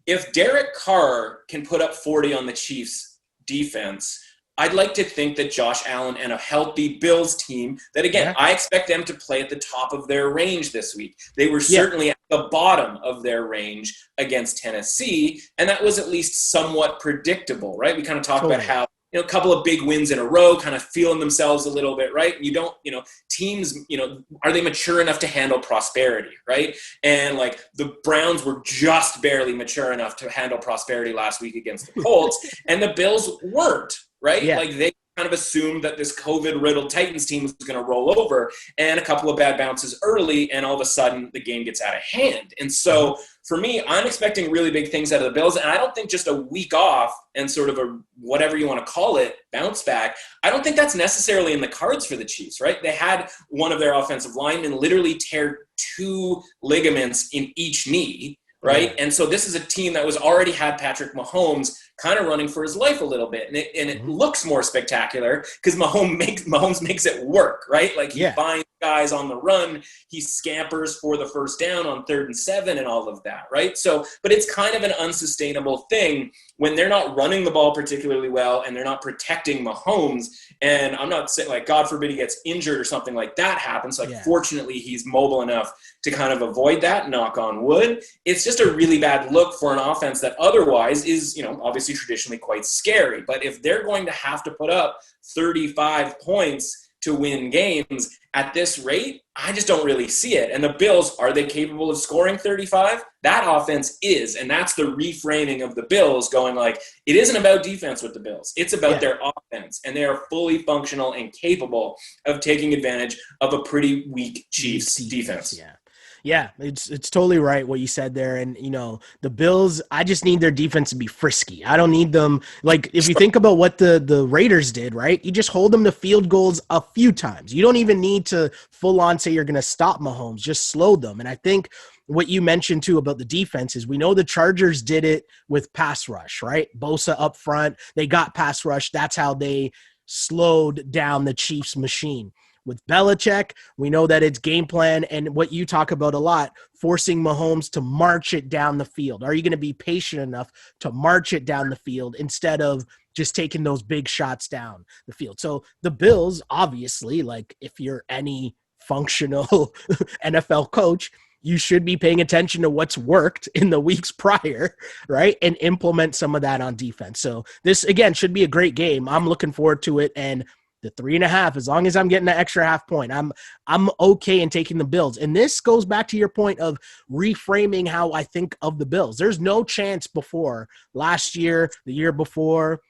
If Derek Carr can put up 40 on the Chiefs defense, I'd like to think that Josh Allen and a healthy Bills team that, again, I expect them to play at the top of their range this week. They were certainly at the bottom of their range against Tennessee, and that was at least somewhat predictable, right? We kind of talked about how, a couple of big wins in a row, kind of feeling themselves a little bit, right? You don't, teams, are they mature enough to handle prosperity, right? And the Browns were just barely mature enough to handle prosperity last week against the Colts, and the Bills weren't. Right? kind of assumed that this COVID-riddled Titans team was going to roll over, and a couple of bad bounces early, and all of a sudden the game gets out of hand. And so for me, I'm expecting really big things out of the Bills, and I don't think just a week off and sort of a whatever you want to call it, bounce back, I don't think that's necessarily in the cards for the Chiefs, right? They had one of their offensive linemen literally tear 2 ligaments in each knee, right? And so this is a team that was already had Patrick Mahomes kind of running for his life a little bit. And it looks more spectacular because Mahomes makes it work, right? Like he finds guys on the run, he scampers for the first down on 3rd and 7 and all of that, right? So, but it's kind of an unsustainable thing when they're not running the ball particularly well and they're not protecting Mahomes. And I'm not saying, like, God forbid he gets injured or something like that happens. Like, fortunately, he's mobile enough to kind of avoid that, knock on wood. It's just a really bad look for an offense that otherwise is, obviously traditionally quite scary. But if they're going to have to put up 35 points to win games at this rate, I just don't really see it. And the Bills, are they capable of scoring 35? That offense is, and that's the reframing of the Bills, going like, it isn't about defense with the Bills. It's about their offense, and they are fully functional and capable of taking advantage of a pretty weak Chiefs defense. Yeah, it's totally right what you said there. And, the Bills, I just need their defense to be frisky. I don't need them. Like, if you think about what the Raiders did, right? You just hold them to field goals a few times. You don't even need to full on say you're going to stop Mahomes. Just slow them. And I think what you mentioned too about the defense is we know the Chargers did it with pass rush, right? Bosa up front, they got pass rush. That's how they slowed down the Chiefs machine. With Belichick, we know that it's game plan and what you talk about a lot, forcing Mahomes to march it down the field. Are you going to be patient enough to march it down the field instead of just taking those big shots down the field? So the Bills, obviously, like if you're any functional NFL coach, you should be paying attention to what's worked in the weeks prior, right? And implement some of that on defense. So this, again, should be a great game. I'm looking forward to it. And the 3.5, as long as I'm getting the extra half point, I'm okay in taking the Bills. And this goes back to your point of reframing how I think of the Bills. There's no chance before last year, the year before,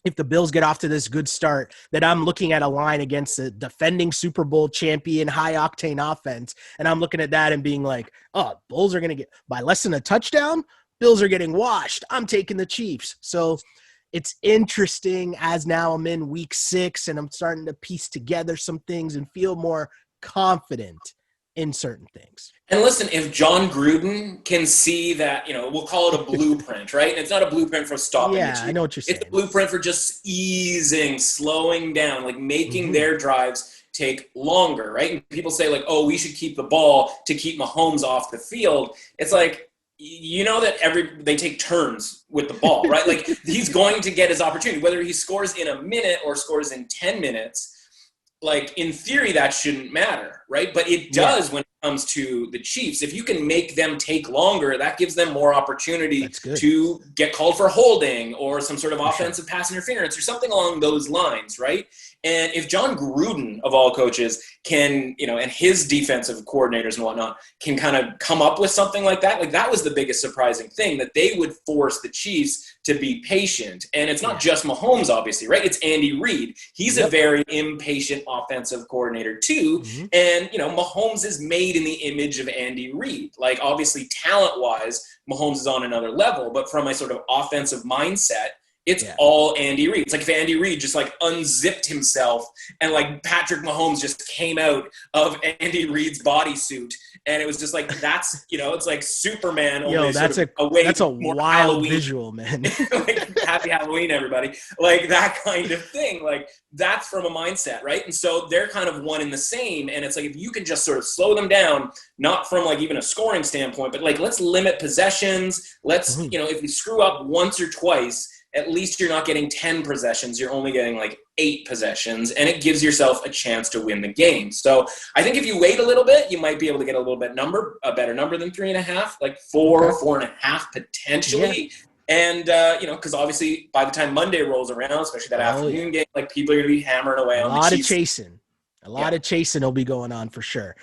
if the Bills get off to this good start, that I'm looking at a line against the defending Super Bowl champion, high-octane offense, and I'm looking at that and being like, oh, Bulls are going to get – by less than a touchdown, Bills are getting washed. I'm taking the Chiefs. So it's interesting as now I'm in week 6 and I'm starting to piece together some things and feel more confident in certain things. And listen, if John Gruden can see that, we'll call it a blueprint, right? And it's not a blueprint for stopping the Chiefs. I know what you're saying. It's a blueprint for just easing, slowing down, like making their drives take longer, right? And people say like, oh, we should keep the ball to keep Mahomes off the field. It's like, that they take turns with the ball, right? Like he's going to get his opportunity, whether he scores in a minute or scores in 10 minutes. Like in theory, that shouldn't matter, right? But it does when it comes to the Chiefs. If you can make them take longer, that gives them more opportunity to get called for holding or some sort of offensive pass interference or something along those lines, right? And if John Gruden, of all coaches, can, and his defensive coordinators and whatnot, can kind of come up with something like that was the biggest surprising thing, that they would force the Chiefs to be patient. And it's not just Mahomes, obviously, right? It's Andy Reid. He's a very impatient offensive coordinator too. And, Mahomes is made in the image of Andy Reid. Like, obviously, talent-wise, Mahomes is on another level, but from a sort of offensive mindset, it's all Andy Reid. It's like if Andy Reid just like unzipped himself and like Patrick Mahomes just came out of Andy Reid's bodysuit, and it was just like, that's, it's like Superman. That's a wild Halloween visual, man. Like, happy Halloween, everybody. Like that kind of thing. Like that's from a mindset, right? And so they're kind of one in the same. And it's like, if you can just sort of slow them down, not from like even a scoring standpoint, but like, let's limit possessions. Let's, if you screw up once or twice, at least you're not getting 10 possessions. You're only getting like 8 possessions, and it gives yourself a chance to win the game. So I think if you wait a little bit, you might be able to get a better number than 3.5, like 4.5 potentially. And, because obviously by the time Monday rolls around, especially that afternoon game, like people are going to be hammering away on the Chiefs. A lot of chasing will be going on for sure.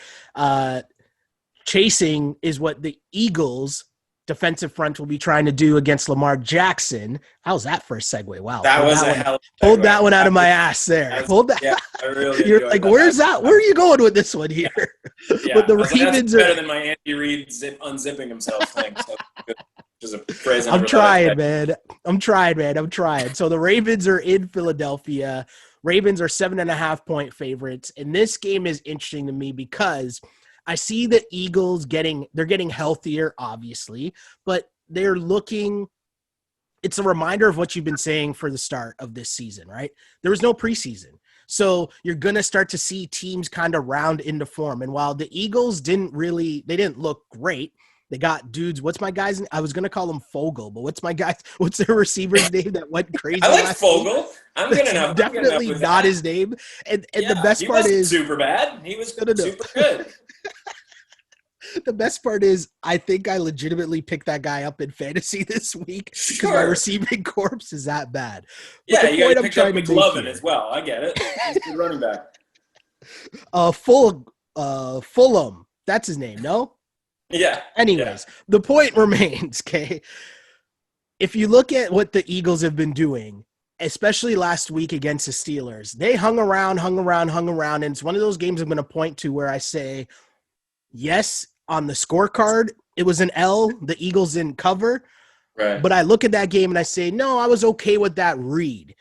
Chasing is what the Eagles defensive front will be trying to do against Lamar Jackson. How's that for a segue? Wow. That was a hell of a Pulled segue. that one out of my ass there. Hold that. Yeah, I really You're enjoyed like, that. where's that? Where are you going with this one here? Yeah. But the I was like, Ravens that's better are than my Andy Reid unzipping himself thing. So, just a phrase I I'm never trying, thought man. I'm trying. So the Ravens are in Philadelphia. Ravens are 7.5-point favorites. And this game is interesting to me because I see the Eagles they're getting healthier, obviously, but they're looking – it's a reminder of what you've been saying for the start of this season, right? There was no preseason. So you're going to start to see teams kind of round into form. And while the Eagles didn't look great, they got dudes. What's my guy's name? I was going to call him Fogel, but what's their receiver's name that went crazy? I like Fogel. I'm good enough. Definitely not his name. And the best part is super bad. He was super good. The best part is I think I legitimately picked that guy up in fantasy this week because my receiving corpse is that bad. But yeah, you got picked up McLovin as well. I get it. He's a good running back. Fulham. That's his name, no? Yeah. Anyways, The point remains, okay? If you look at what the Eagles have been doing, especially last week against the Steelers, they hung around, and it's one of those games I'm going to point to where I say, yes, on the scorecard, it was an L. The Eagles didn't cover. Right. But I look at that game and I say, no, I was okay with that read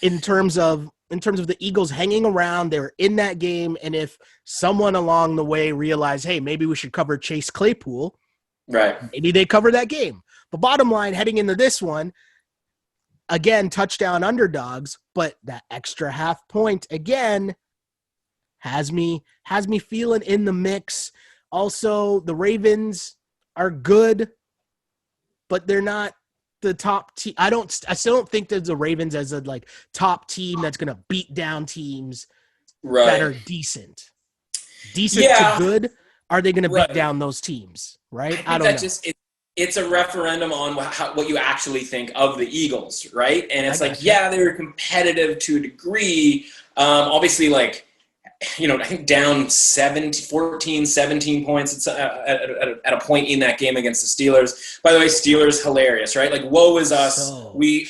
in terms of the Eagles hanging around. They were in that game. And if someone along the way realized, hey, maybe we should cover Chase Claypool, right? Maybe they cover that game. But bottom line, heading into this one, again, touchdown underdogs, but that extra half point again has me feeling in the mix. Also, the Ravens are good, but they're not the top team. I still don't think there's the Ravens as a top team that's going to beat down teams that are decent to good. Are they going to beat down those teams? Right? I don't know. It's a referendum on what you actually think of the Eagles, right? And it's they were competitive to a degree. Obviously, I think down 14, 17 points at a point in that game against the Steelers. By the way, Steelers hilarious, right? Woe is us. We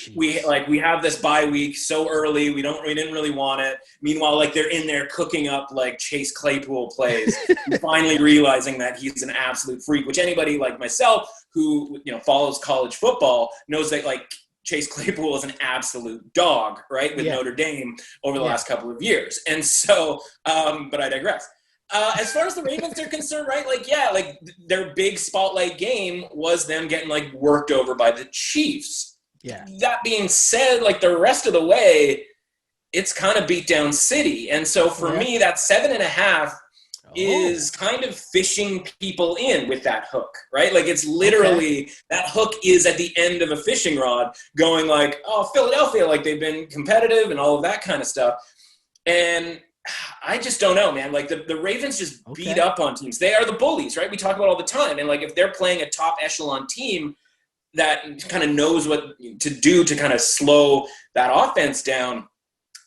have this bye week so early. We didn't really want it. Meanwhile, they're in there cooking up Chase Claypool plays, finally realizing that he's an absolute freak. Which anybody like myself who follows college football knows that Chase Claypool is an absolute dog, right, with Notre Dame over the last couple of years. And so, but I digress. As far as the Ravens are concerned, right, their big spotlight game was them getting, worked over by the Chiefs. Yeah. That being said, the rest of the way, it's kind of beat down city. And so for me, that 7.5 is kind of fishing people in with that hook, right? It's literally that hook is at the end of a fishing rod going Philadelphia, they've been competitive and all of that kind of stuff. And I just don't know, man. The Ravens just beat up on teams. They are the bullies, right? We talk about all the time. And if they're playing a top echelon team that kind of knows what to do to kind of slow that offense down,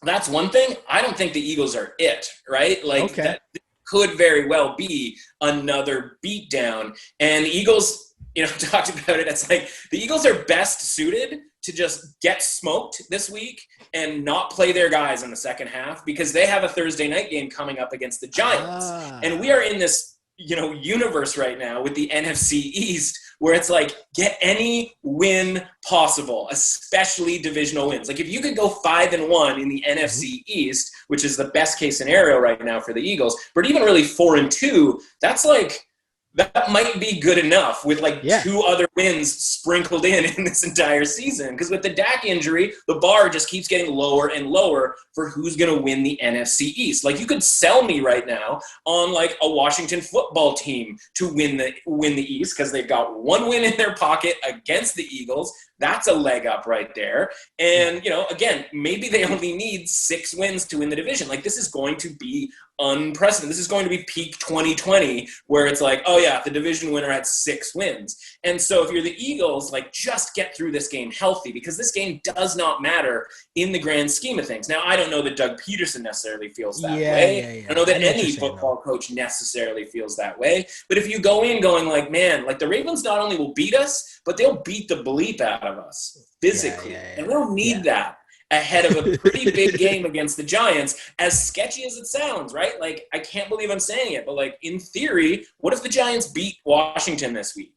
that's one thing. I don't think the Eagles are it, right? That could very well be another beatdown. And the Eagles, talked about it. It's the Eagles are best suited to just get smoked this week and not play their guys in the second half because they have a Thursday night game coming up against the Giants. And we are in this, universe right now with the NFC East where it's get any win possible, especially divisional wins. If you could go 5-1 in the NFC East, which is the best case scenario right now for the Eagles, but even really 4-2, that's that might be good enough with two other wins sprinkled in this entire season. Because with the Dak injury, the bar just keeps getting lower and lower for who's going to win the NFC East. You could sell me right now on a Washington football team to win the East because they've got one win in their pocket against the Eagles. That's a leg up right there. And, again, maybe they only need 6 wins to win the division. Like, this is going to be unprecedented. This is going to be peak 2020, where it's like, oh yeah, the division winner had 6 wins. And so if you're the Eagles, like, just get through this game healthy, because this game does not matter in the grand scheme of things. Now, I don't know that Doug Peterson necessarily feels that way. I don't know that any football coach necessarily feels that way. But if you go in going like, man, like, the Ravens not only will beat us, but they'll beat the bleep out of us physically. And we don't need that ahead of a pretty big game against the Giants, as sketchy as it sounds, right? Like, I can't believe I'm saying it, but, like, in theory, what if the Giants beat Washington this week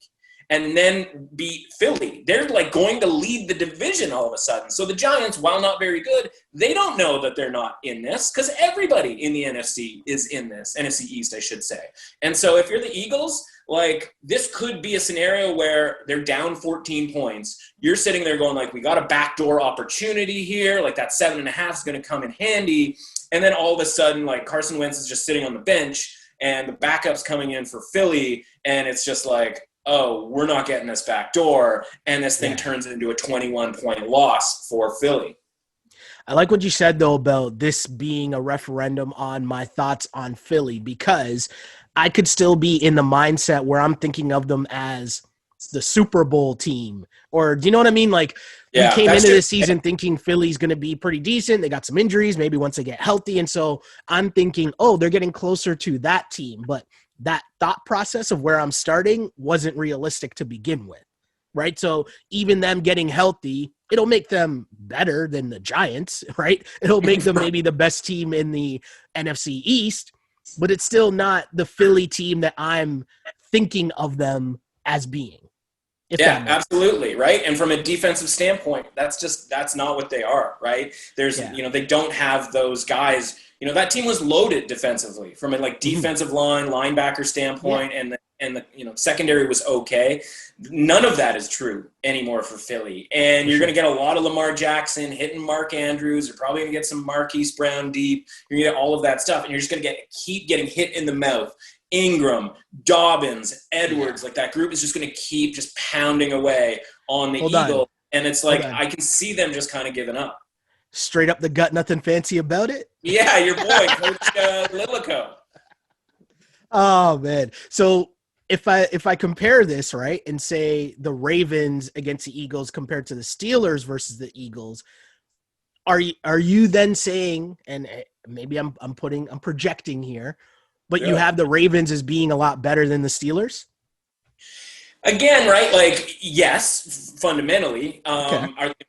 and then beat Philly? They're, like, going to lead the division all of a sudden. So the Giants, while not very good, they don't know that they're not in this, because everybody in the NFC is in this, NFC East, I should say. And so if you're the Eagles, like, this could be a scenario where they're down 14 points. You're sitting there going, like, we got a backdoor opportunity here. Like, that 7.5 is going to come in handy. And then all of a sudden, like, Carson Wentz is just sitting on the bench, and the backup's coming in for Philly, and it's just like, oh, we're not getting this backdoor, and this thing turns into a 21-point loss for Philly. I like what you said, though, about this being a referendum on my thoughts on Philly, because I could still be in the mindset where I'm thinking of them as the Super Bowl team. Or do you know what I mean? Like, we came into this season thinking Philly's going to be pretty decent. They got some injuries, maybe once they get healthy. And so I'm thinking, oh, they're getting closer to that team. But that thought process of where I'm starting wasn't realistic to begin with, right? So even them getting healthy, it'll make them better than the Giants, right? It'll make them maybe the best team in the NFC East, but it's still not the Philly team that I'm thinking of them as being. Yeah, absolutely, right? And from a defensive standpoint, that's not what they are, right? There's, they don't have those guys. That team was loaded defensively from a, like, defensive line, linebacker standpoint, and the secondary was okay. None of that is true anymore for Philly. And you're going to get a lot of Lamar Jackson hitting Mark Andrews. You're probably going to get some Marquise Brown deep. You're going to get all of that stuff, and you're just going to keep getting hit in the mouth. Ingram, Dobbins, Edwards, like, that group is just going to keep just pounding away on the Eagles. And it's like, I can see them just kind of giving up. Straight up the gut, nothing fancy about it? Yeah, your boy, Coach Lilico. Oh, man. So if I compare this, right, and say the Ravens against the Eagles compared to the Steelers versus the Eagles, are you then saying, and maybe I'm projecting here, but you have the Ravens as being a lot better than the Steelers? Again, right, like, yes, fundamentally.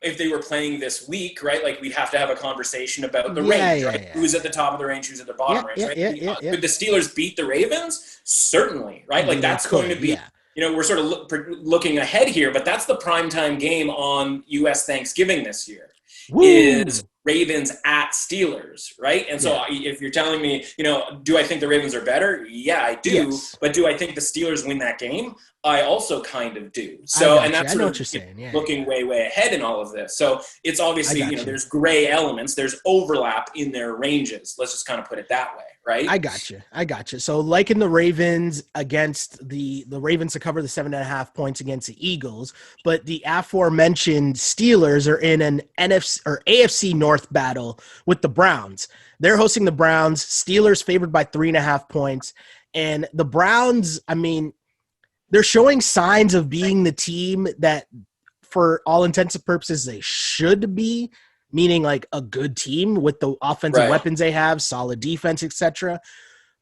If they were playing this week, right, like, we'd have to have a conversation about the range, right? Who's at the top of the range, who's at the bottom range, right? Could the Steelers beat the Ravens? Certainly, right? Like, that's going to be, we're sort of looking ahead here, but that's the primetime game on U.S. Thanksgiving this year. Is Ravens at Steelers, right? And so if you're telling me, do I think the Ravens are better? Yeah, I do. Yes. But do I think the Steelers win that game? I also kind of do. So, and that's sort of looking way, way ahead in all of this. So it's obviously, there's gray elements, there's overlap in their ranges. Let's just kind of put it that way, right? I got you. So like in the Ravens against the Ravens to cover the 7.5 points against the Eagles, but the aforementioned Steelers are in an NFC or AFC North battle with the Browns. They're hosting the Browns. Steelers favored by 3.5 points. And the Browns, I mean, they're showing signs of being the team that, for all intents and purposes, they should be, meaning like a good team with the offensive weapons they have, solid defense, etc.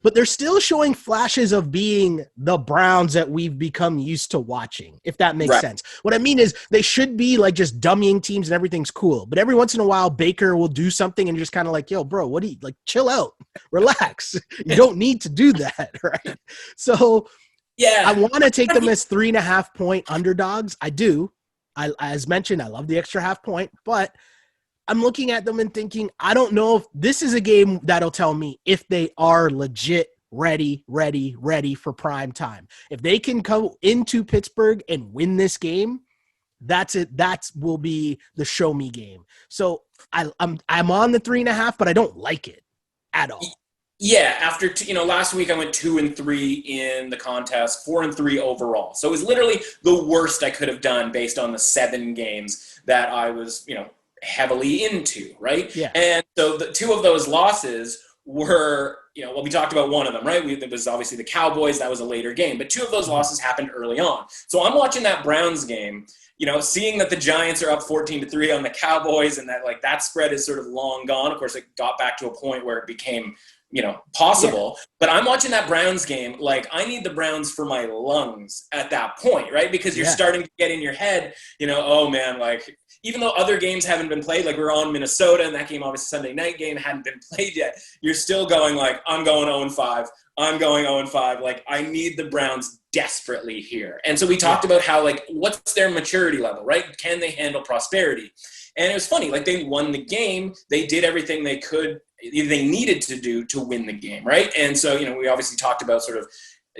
But they're still showing flashes of being the Browns that we've become used to watching, if that makes sense. What I mean is they should be like just dummying teams and everything's cool. But every once in a while, Baker will do something and you're just kind of like, yo, bro, what do you, like, chill out, relax. You don't need to do that, right? So I want to take them as 3.5 point underdogs. I do. As mentioned, I love the extra half point, but I'm looking at them and thinking, I don't know if this is a game that'll tell me if they are legit ready for prime time. If they can go into Pittsburgh and win this game, that's it. That will be the show me game. So I'm on the 3.5, but I don't like it at all. Yeah, after last week I went 2-3 in the contest, 4-3 overall. So it was literally the worst I could have done based on the 7 games that I was, heavily into, right? Yeah. And so the 2 of those losses were, we talked about one of them, right? It was obviously the Cowboys. That was a later game, but 2 of those losses happened early on. So I'm watching that Browns game, seeing that the Giants are up 14-3 on the Cowboys, and that spread is sort of long gone. Of course, it got back to a point where it became possible. Yeah. But I'm watching that Browns game, I need the Browns for my lungs at that point, right? Because you're starting to get in your head, oh man, even though other games haven't been played, we're on Minnesota, and that game, obviously Sunday night game, hadn't been played yet, you're still going I'm going 0-5. I'm going 0-5. I need the Browns desperately here. And so we talked about how, what's their maturity level, right? Can they handle prosperity? And it was funny, they won the game. They did everything they needed to do to win the game, right? And so, we obviously talked about sort of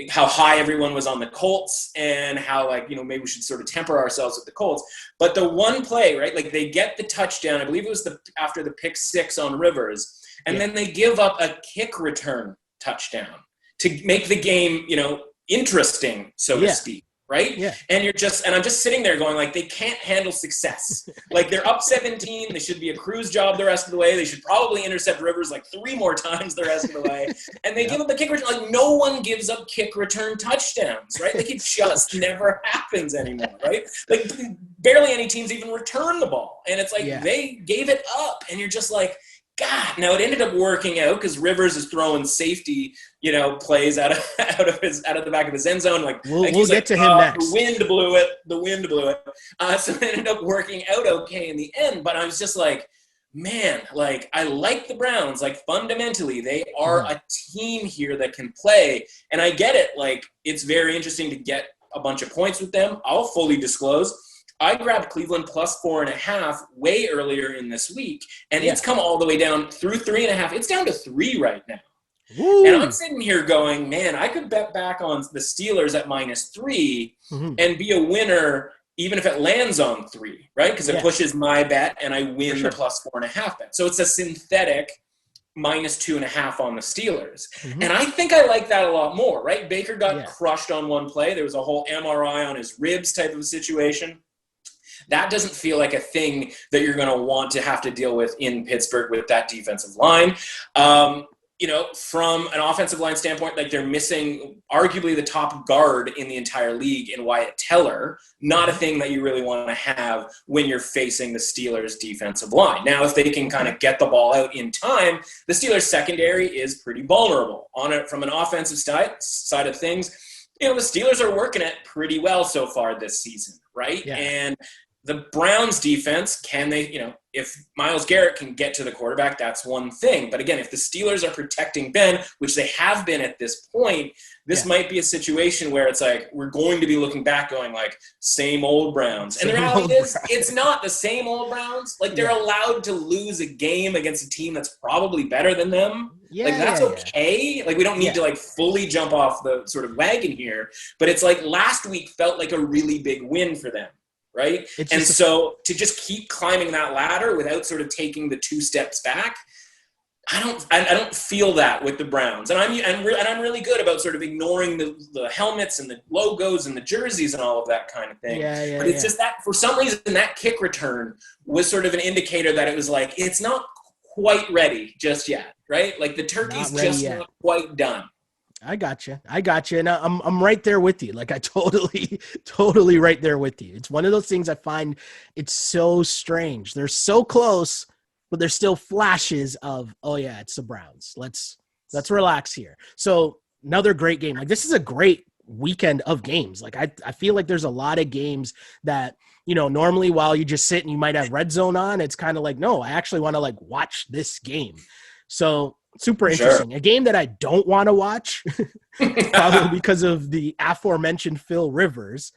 how high everyone was on the Colts and how, maybe we should sort of temper ourselves with the Colts. But the one play, right, they get the touchdown. I believe it was after the pick 6 on Rivers. And then they give up a kick return touchdown to make the game, interesting, so to speak. Right? Yeah. And I'm just sitting there going, they can't handle success. They're up 17. They should be a cruise job the rest of the way. They should probably intercept Rivers 3 more times the rest of the way. And they give up a kick return. No one gives up kick return touchdowns, right? It just never happens anymore, right? Barely any teams even return the ball. And it's they gave it up. And you're just God. Now it ended up working out because Rivers is throwing safety, plays out of the back of his end zone. We'll get to him next. The wind blew it. So it ended up working out okay in the end. But I was just man, I like the Browns. Fundamentally, they are a team here that can play. And I get it. It's very interesting to get a bunch of points with them. I'll fully disclose. I grabbed Cleveland plus 4.5 way earlier in this week, and it's come all the way down through 3.5. It's down to 3 right now. Woo. And I'm sitting here going, man, I could bet back on the Steelers at -3 and be a winner even if it lands on 3, right? Because it pushes my bet, and I win the plus 4.5 bet. So it's a synthetic -2.5 on the Steelers. And I think I like that a lot more, right? Baker got crushed on one play. There was a whole MRI on his ribs type of a situation. That doesn't feel like a thing that you're going to want to have to deal with in Pittsburgh with that defensive line. From an offensive line standpoint, they're missing arguably the top guard in the entire league in Wyatt Teller. Not a thing that you really want to have when you're facing the Steelers' defensive line. Now, if they can kind of get the ball out in time, the Steelers' secondary is pretty vulnerable. From an offensive side of things, the Steelers are working it pretty well so far this season, right? Yeah. And the Browns defense, can they, if Myles Garrett can get to the quarterback, that's one thing. But again, if the Steelers are protecting Ben, which they have been at this point, this might be a situation where it's we're going to be looking back going same old Browns. And the reality is, it's not the same old Browns. They're allowed to lose a game against a team that's probably better than them. That's okay. We don't need to fully jump off the sort of wagon here. But it's last week felt like a really big win for them. Right. And so to just keep climbing that ladder without sort of taking the 2 steps back, I don't feel that with the Browns. And I'm really good about sort of ignoring the helmets and the logos and the jerseys and all of that kind of thing. But it's just that for some reason that kick return was sort of an indicator that it was it's not quite ready just yet. Right. The turkey's just not quite done. I got you. And I'm right there with you. I totally right there with you. It's one of those things I find it's so strange. They're so close, but there's still flashes of, oh yeah, it's the Browns. Let's relax here. So another great game. This is a great weekend of games. I feel like there's a lot of games that, normally while you just sit and you might have Red Zone on, it's kind of no, I actually want to watch this game. So super interesting. Sure. A game that I don't want to watch, probably because of the aforementioned Phil Rivers.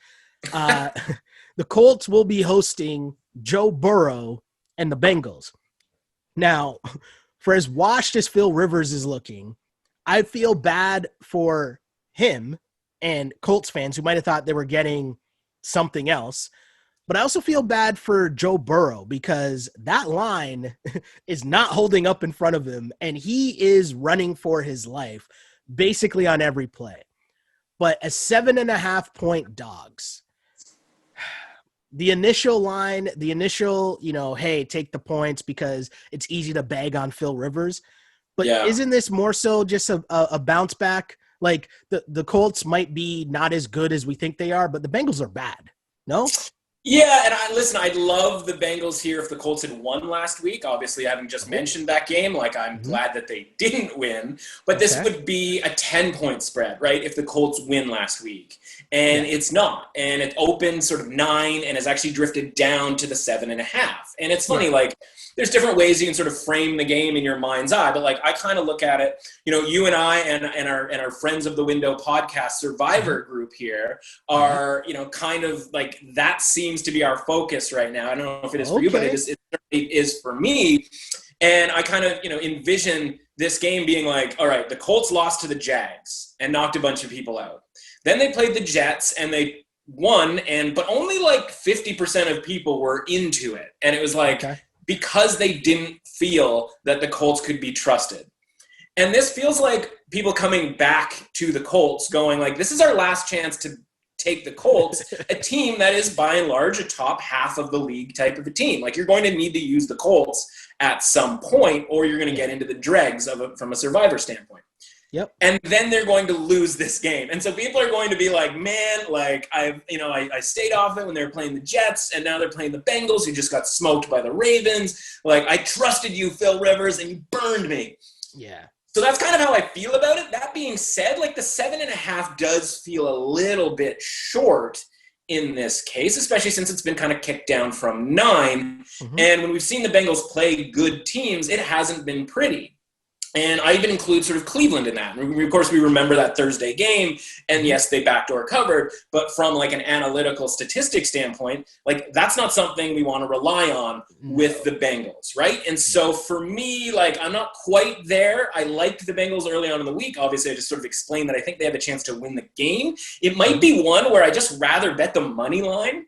The Colts will be hosting Joe Burrow and the Bengals. Now, for as washed as Phil Rivers is looking, I feel bad for him and Colts fans who might have thought they were getting something else. But I also feel bad for Joe Burrow because that line is not holding up in front of him, and he is running for his life basically on every play. But as 7.5-point dogs, the initial line, hey, take the points because it's easy to bag on Phil Rivers. But isn't this more so just a bounce back? Like the Colts might be not as good as we think they are, but the Bengals are bad. No? Yeah, and I'd love the Bengals here if the Colts had won last week. Obviously, having just mentioned that game, I'm glad that they didn't win. But this would be a 10-point spread, right, if the Colts win last week. And it's not. And it opened sort of 9 and has actually drifted down to the 7.5. And it's funny, there's different ways you can sort of frame the game in your mind's eye. But, I kind of look at it, you and I and our Friends of the Window podcast Survivor group here are, kind of that seems to be our focus right now. I don't know if it is for you, but it is for me. And I kind of, envision this game being all right, the Colts lost to the Jags and knocked a bunch of people out. Then they played the Jets and they won, but only 50% of people were into it. And it was because they didn't feel that the Colts could be trusted. And this feels like people coming back to the Colts going this is our last chance to take the Colts, a team that is by and large a top half of the league type of a team. You're going to need to use the Colts at some point, or you're going to get into the dregs of it from a Survivor standpoint. Yep. And then they're going to lose this game. And so people are going to be I stayed off it when they were playing the Jets, and now they're playing the Bengals, who just got smoked by the Ravens. I trusted you, Phil Rivers, and you burned me. Yeah. So that's kind of how I feel about it. That being said, the 7.5 does feel a little bit short in this case, especially since it's been kind of kicked down from 9. And when we've seen the Bengals play good teams, it hasn't been pretty. And I even include sort of Cleveland in that. Of course, we remember that Thursday game, and yes, they backdoor covered, but from an analytical statistic standpoint, that's not something we want to rely on with the Bengals, right? And so for me, I'm not quite there. I liked the Bengals early on in the week. Obviously, I just sort of explained that I think they have a chance to win the game. It might be one where I just rather bet the money line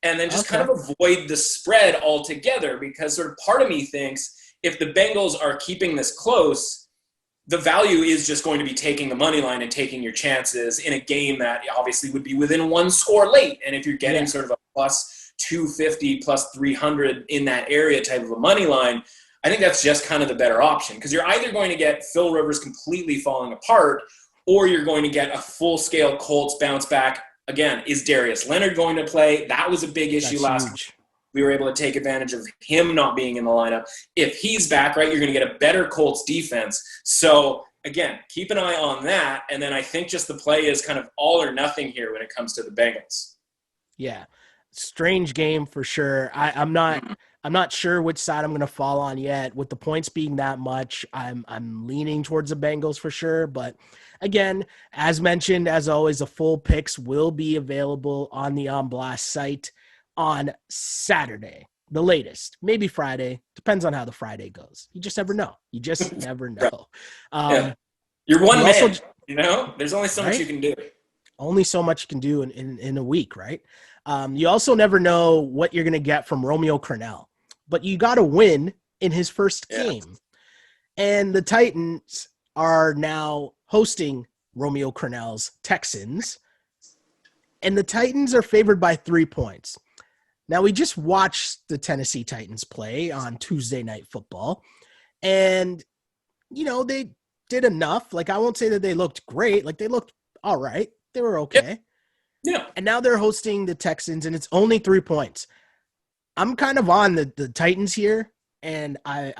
and then just kind of avoid the spread altogether, because sort of part of me thinks, if the Bengals are keeping this close, the value is just going to be taking the money line and taking your chances in a game that obviously would be within one score late. And if you're getting sort of a plus 250, plus 300 in that area type of a money line, I think that's just kind of the better option, because you're either going to get Phil Rivers completely falling apart, or you're going to get a full-scale Colts bounce back. Again, is Darius Leonard going to play? That was a big issue last week. We were able to take advantage of him not being in the lineup. If he's back, right, you're going to get a better Colts defense. So, again, keep an eye on that. And then I think just the play is kind of all or nothing here when it comes to the Bengals. Yeah. Strange game for sure. I'm not sure which side I'm going to fall on yet. With the points being that much, I'm leaning towards the Bengals for sure. But again, as mentioned, as always, the full picks will be available on the On Blast site on Saturday, the latest, maybe Friday. Depends on how the Friday goes. You just never know. You're one man, there's only so much you can do. Only so much you can do in a week, right? You also never know what you're going to get from Romeo Crennel, but you got to win in his first game. And the Titans are now hosting Romeo Crennel's Texans, and the Titans are favored by 3 points. Now, we just watched the Tennessee Titans play on Tuesday Night Football, and, they did enough. I won't say that they looked great. They looked all right. They were okay. Yeah. And now they're hosting the Texans, and it's only 3 points. I'm kind of on the Titans here, and I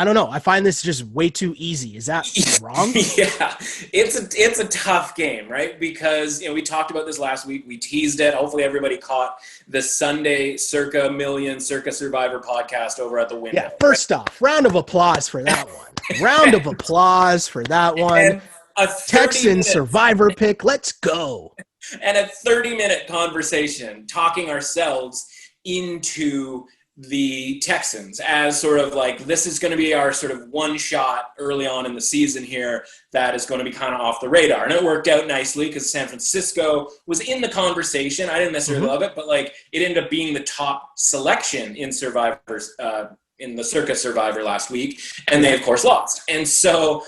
don't know. I find this just way too easy. Is that wrong? Yeah, it's a tough game, right? Because we talked about this last week. We teased it. Hopefully, everybody caught the Sunday Circa Million Circa Survivor podcast over at the window. Yeah. First off, round of applause for that one. Round of applause for that one. Texan Survivor pick. Let's go. And a 30-minute conversation talking ourselves into the Texans as sort of like, this is going to be our sort of one shot early on in the season here that is going to be kind of off the radar. And it worked out nicely because San Francisco was in the conversation. I didn't necessarily love it, but like it ended up being the top selection in Survivors, in the Circus Survivor last week. And they of course lost. And so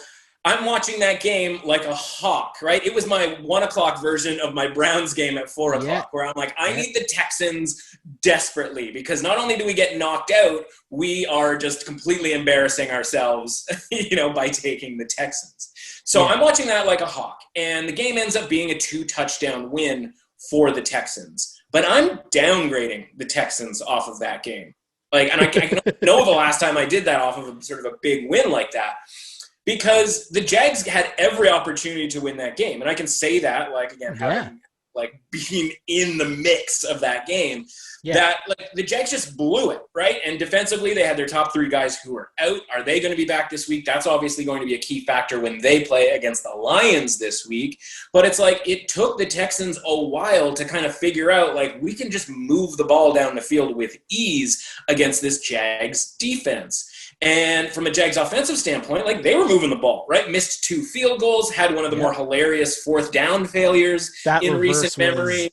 I'm watching that game like a hawk, right? It was my 1 o'clock version of my Browns game at 4 o'clock, where I'm like, I need the Texans desperately, because not only do we get knocked out, we are just completely embarrassing ourselves, by taking the Texans. So I'm watching that like a hawk, and the game ends up being a 2-touchdown win for the Texans. But I'm downgrading the Texans off of that game. Like, and I don't know the last time I did that off of a sort of a big win like that. Because the Jags had every opportunity to win that game. And I can say that, like, again, having, like, being in the mix of that game, that, like, the Jags just blew it, right? And defensively, they had their top 3 guys who are out. Are they going to be back this week? That's obviously going to be a key factor when they play against the Lions this week. But it's like it took the Texans a while to kind of figure out, like, we can just move the ball down the field with ease against this Jags defense. And from a Jags offensive standpoint, like, they were moving the ball, right? Missed 2 field goals, had one of the more hilarious 4th down failures in recent memory.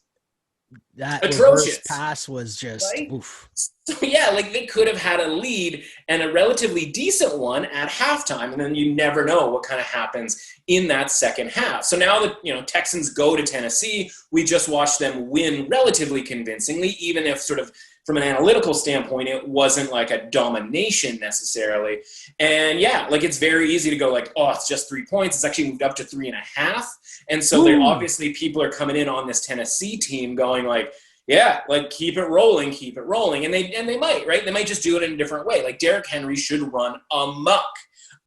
That atrocious pass was just oof. So like they could have had a lead and a relatively decent one at halftime, and then you never know what kind of happens in that second half. So now that Texans go to Tennessee, we just watched them win relatively convincingly, even if sort of from an analytical standpoint, it wasn't like a domination necessarily. And like it's very easy to go like, oh, it's just 3 points. It's actually moved up to 3.5. And so there obviously people are coming in on this Tennessee team going like, like keep it rolling. And they might, right? They might just do it in a different way. Like Derrick Henry should run amok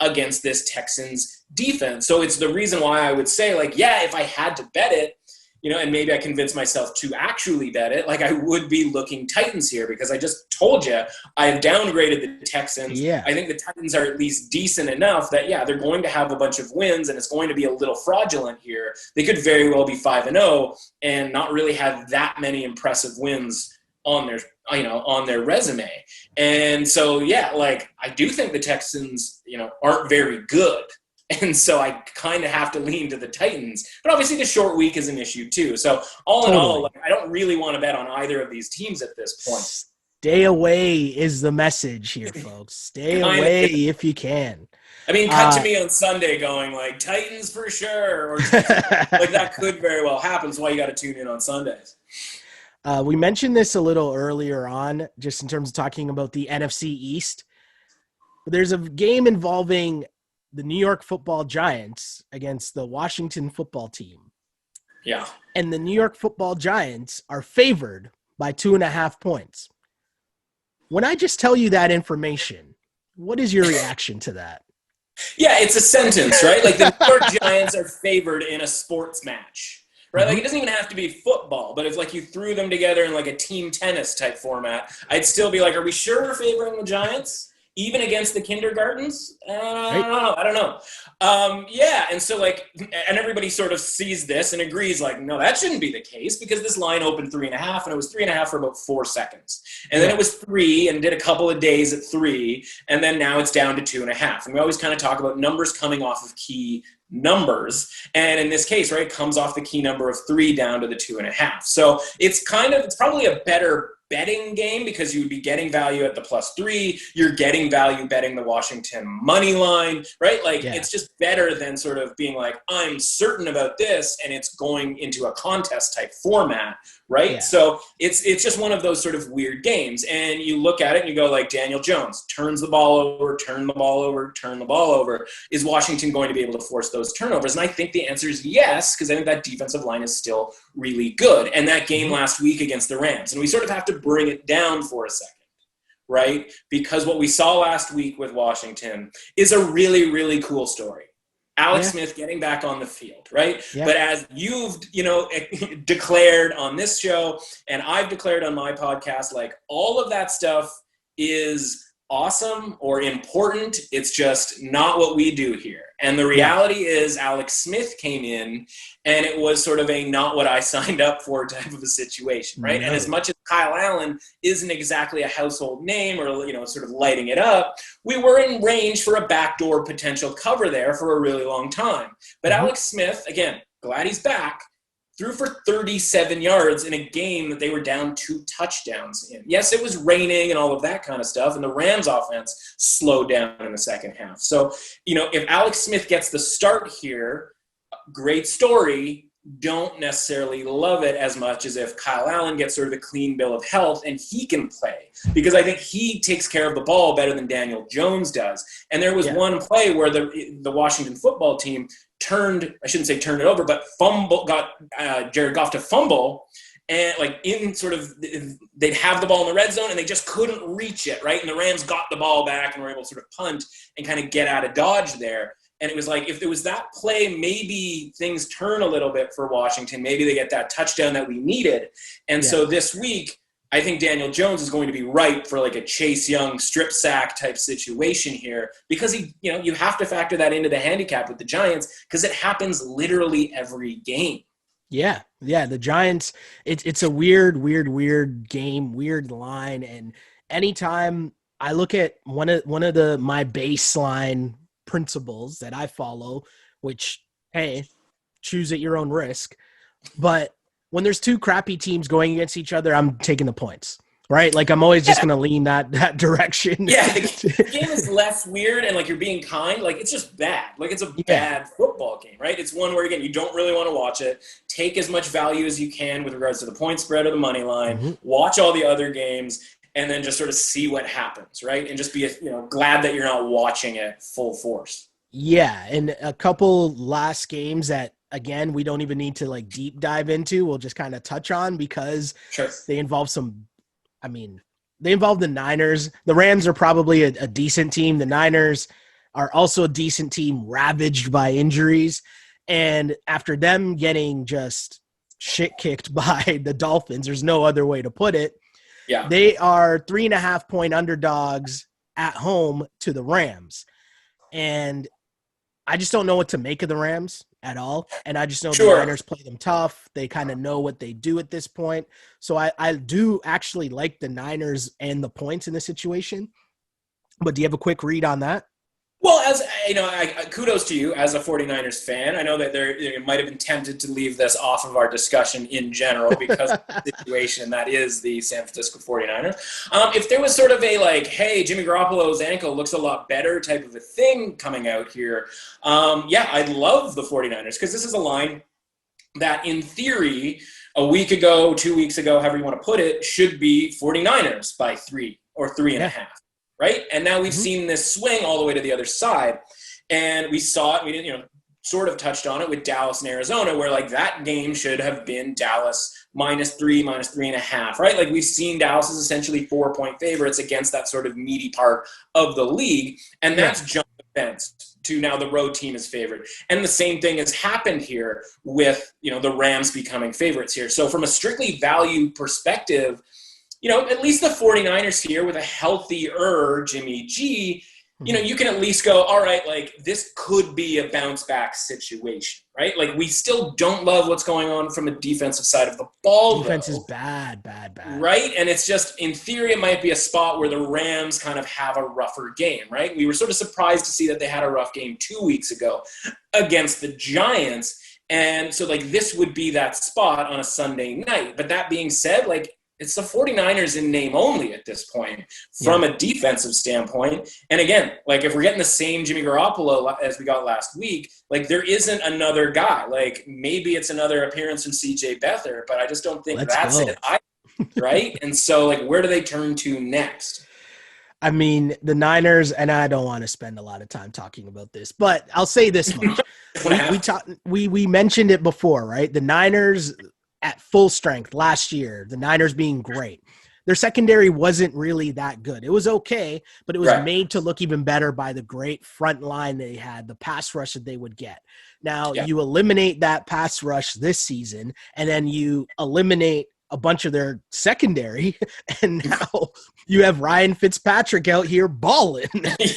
against this Texans defense. So it's the reason why I would say like, if I had to bet it, and maybe I convinced myself to actually bet it, like I would be looking Titans here, because I just told you I have downgraded the Texans. I think the Titans are at least decent enough that, they're going to have a bunch of wins and it's going to be a little fraudulent here. They could very well be 5-0 and not really have that many impressive wins on their resume. And so, like I do think the Texans, aren't very good. And so I kind of have to lean to the Titans. But obviously the short week is an issue too. So all in all, like, I don't really want to bet on either of these teams at this point. Stay away is the message here, folks. Stay away if you can. I mean, cut to me on Sunday going like Titans for sure. Or like that could very well happen. That's why you got to tune in on Sundays. We mentioned this a little earlier on, just in terms of talking about the NFC East. But there's a game involving the New York Football Giants against the Washington Football Team. Yeah. And the New York Football Giants are favored by 2.5 points. When I just tell you that information, what is your reaction to that? It's a sentence, right? Like the New York Giants are favored in a sports match, right? Like it doesn't even have to be football, but if like you threw them together in like a team tennis type format, I'd still be like, are we sure we're favoring the Giants? Even against the kindergartens? I don't know. And so like, and everybody sort of sees this and agrees like, no, that shouldn't be the case, because this line opened 3.5 and it was 3.5 for about 4 seconds. And then it was 3 and did a couple of days at 3. And then now it's down to 2.5. And we always kind of talk about numbers coming off of key numbers. And in this case, right, it comes off the key number of 3 down to the 2.5. So it's probably a better betting game, because you would be getting value at the +3. You're getting value betting the Washington money line, right? Like it's just better than sort of being like, I'm certain about this and it's going into a contest type format, right? Yeah. So it's just one of those sort of weird games. And you look at it and you go like, Daniel Jones turns the ball over, turn the ball over. Is Washington going to be able to force those turnovers? And I think the answer is yes, because I think that defensive line is still really good. And that game last week against the Rams, and we sort of have to bring it down for a second, right? Because what we saw last week with Washington is a really, really cool story. Alex Smith getting back on the field, right? Yeah. But as you've, declared on this show, and I've declared on my podcast, like all of that stuff is awesome or important. It's just not what we do here. And the reality is Alex Smith came in, and it was sort of a not what I signed up for type of a situation, right? No. And as much as Kyle Allen isn't exactly a household name or, sort of lighting it up, we were in range for a backdoor potential cover there for a really long time. But Alex Smith, again, glad he's back, threw for 37 yards in a game that they were down 2 touchdowns in. Yes, it was raining and all of that kind of stuff, and the Rams offense slowed down in the second half. So, if Alex Smith gets the start here, great story. Don't necessarily love it as much as if Kyle Allen gets sort of a clean bill of health and he can play, because I think he takes care of the ball better than Daniel Jones does. And there was one play where the Washington football team turned it over, but got Jared Goff to fumble, and they'd have the ball in the red zone and they just couldn't reach it, right? And the Rams got the ball back and were able to sort of punt and kind of get out of dodge there. And it was like, if there was that play, maybe things turn a little bit for Washington. Maybe they get that touchdown that we needed. And so this week, I think Daniel Jones is going to be ripe for like a Chase Young strip sack type situation here, because you have to factor that into the handicap with the Giants, because it happens literally every game. Yeah. The Giants, it's a weird game, weird line. And anytime I look at one of my baseline principles that I follow, which, hey, choose at your own risk. But when there's 2 crappy teams going against each other, I'm taking the points, right? Like, I'm always just going to lean that direction. Yeah, the game is less weird and like you're being kind. Like, it's just bad. Like, it's a bad football game, right? It's one where, again, you don't really want to watch it. Take as much value as you can with regards to the point spread or the money line. Watch all the other games, and then just sort of see what happens, right? And just be, glad that you're not watching it full force. Yeah, and a couple last games that, again, we don't even need to like deep dive into. We'll just kind of touch on, because they involve they involve the Niners. The Rams are probably a decent team. The Niners are also a decent team, ravaged by injuries. And after them getting just shit kicked by the Dolphins, there's no other way to put it. Yeah, they are 3.5-point underdogs at home to the Rams. And I just don't know what to make of the Rams at all. And I just know the Niners play them tough. They kind of know what they do at this point. So I do actually like the Niners and the points in this situation. But do you have a quick read on that? Well, as kudos to you as a 49ers fan. I know that you might have been tempted to leave this off of our discussion in general because of the situation that is the San Francisco 49ers. If there was sort of a like, hey, Jimmy Garoppolo's ankle looks a lot better type of a thing coming out here, I'd love the 49ers, because this is a line that in theory a week ago, 2 weeks ago, however you want to put it, should be 49ers by 3 or 3.5. Right? And now we've seen this swing all the way to the other side. And we saw it, we didn't, sort of touched on it with Dallas and Arizona, where like that game should have been Dallas -3, -3.5, right? Like we've seen Dallas is essentially 4-point favorites against that sort of meaty part of the league. And that's jumped the fence to now the road team is favored. And the same thing has happened here with, the Rams becoming favorites here. So from a strictly value perspective, at least the 49ers here with a healthier Jimmy G, you can at least go, all right, like this could be a bounce back situation, right? Like we still don't love what's going on from a defensive side of the ball. Defense is bad. Right? And it's just, in theory, it might be a spot where the Rams kind of have a rougher game, right? We were sort of surprised to see that they had a rough game 2 weeks ago against the Giants. And so like this would be that spot on a Sunday night. But that being said, like, it's the 49ers in name only at this point from a defensive standpoint. And again, like if we're getting the same Jimmy Garoppolo as we got last week, like there isn't another guy. Like maybe it's another appearance from CJ Beathard, but I just don't think that's it either, right? And so like where do they turn to next? I mean, the Niners, and I don't want to spend a lot of time talking about this, but I'll say this much. we mentioned it before, right? The Niners at full strength last year, the Niners being great. Their secondary wasn't really that good. It was okay, but it was made to look even better by the great front line they had, the pass rush that they would get. Now, you eliminate that pass rush this season, and then you eliminate a bunch of their secondary, and now you have Ryan Fitzpatrick out here balling.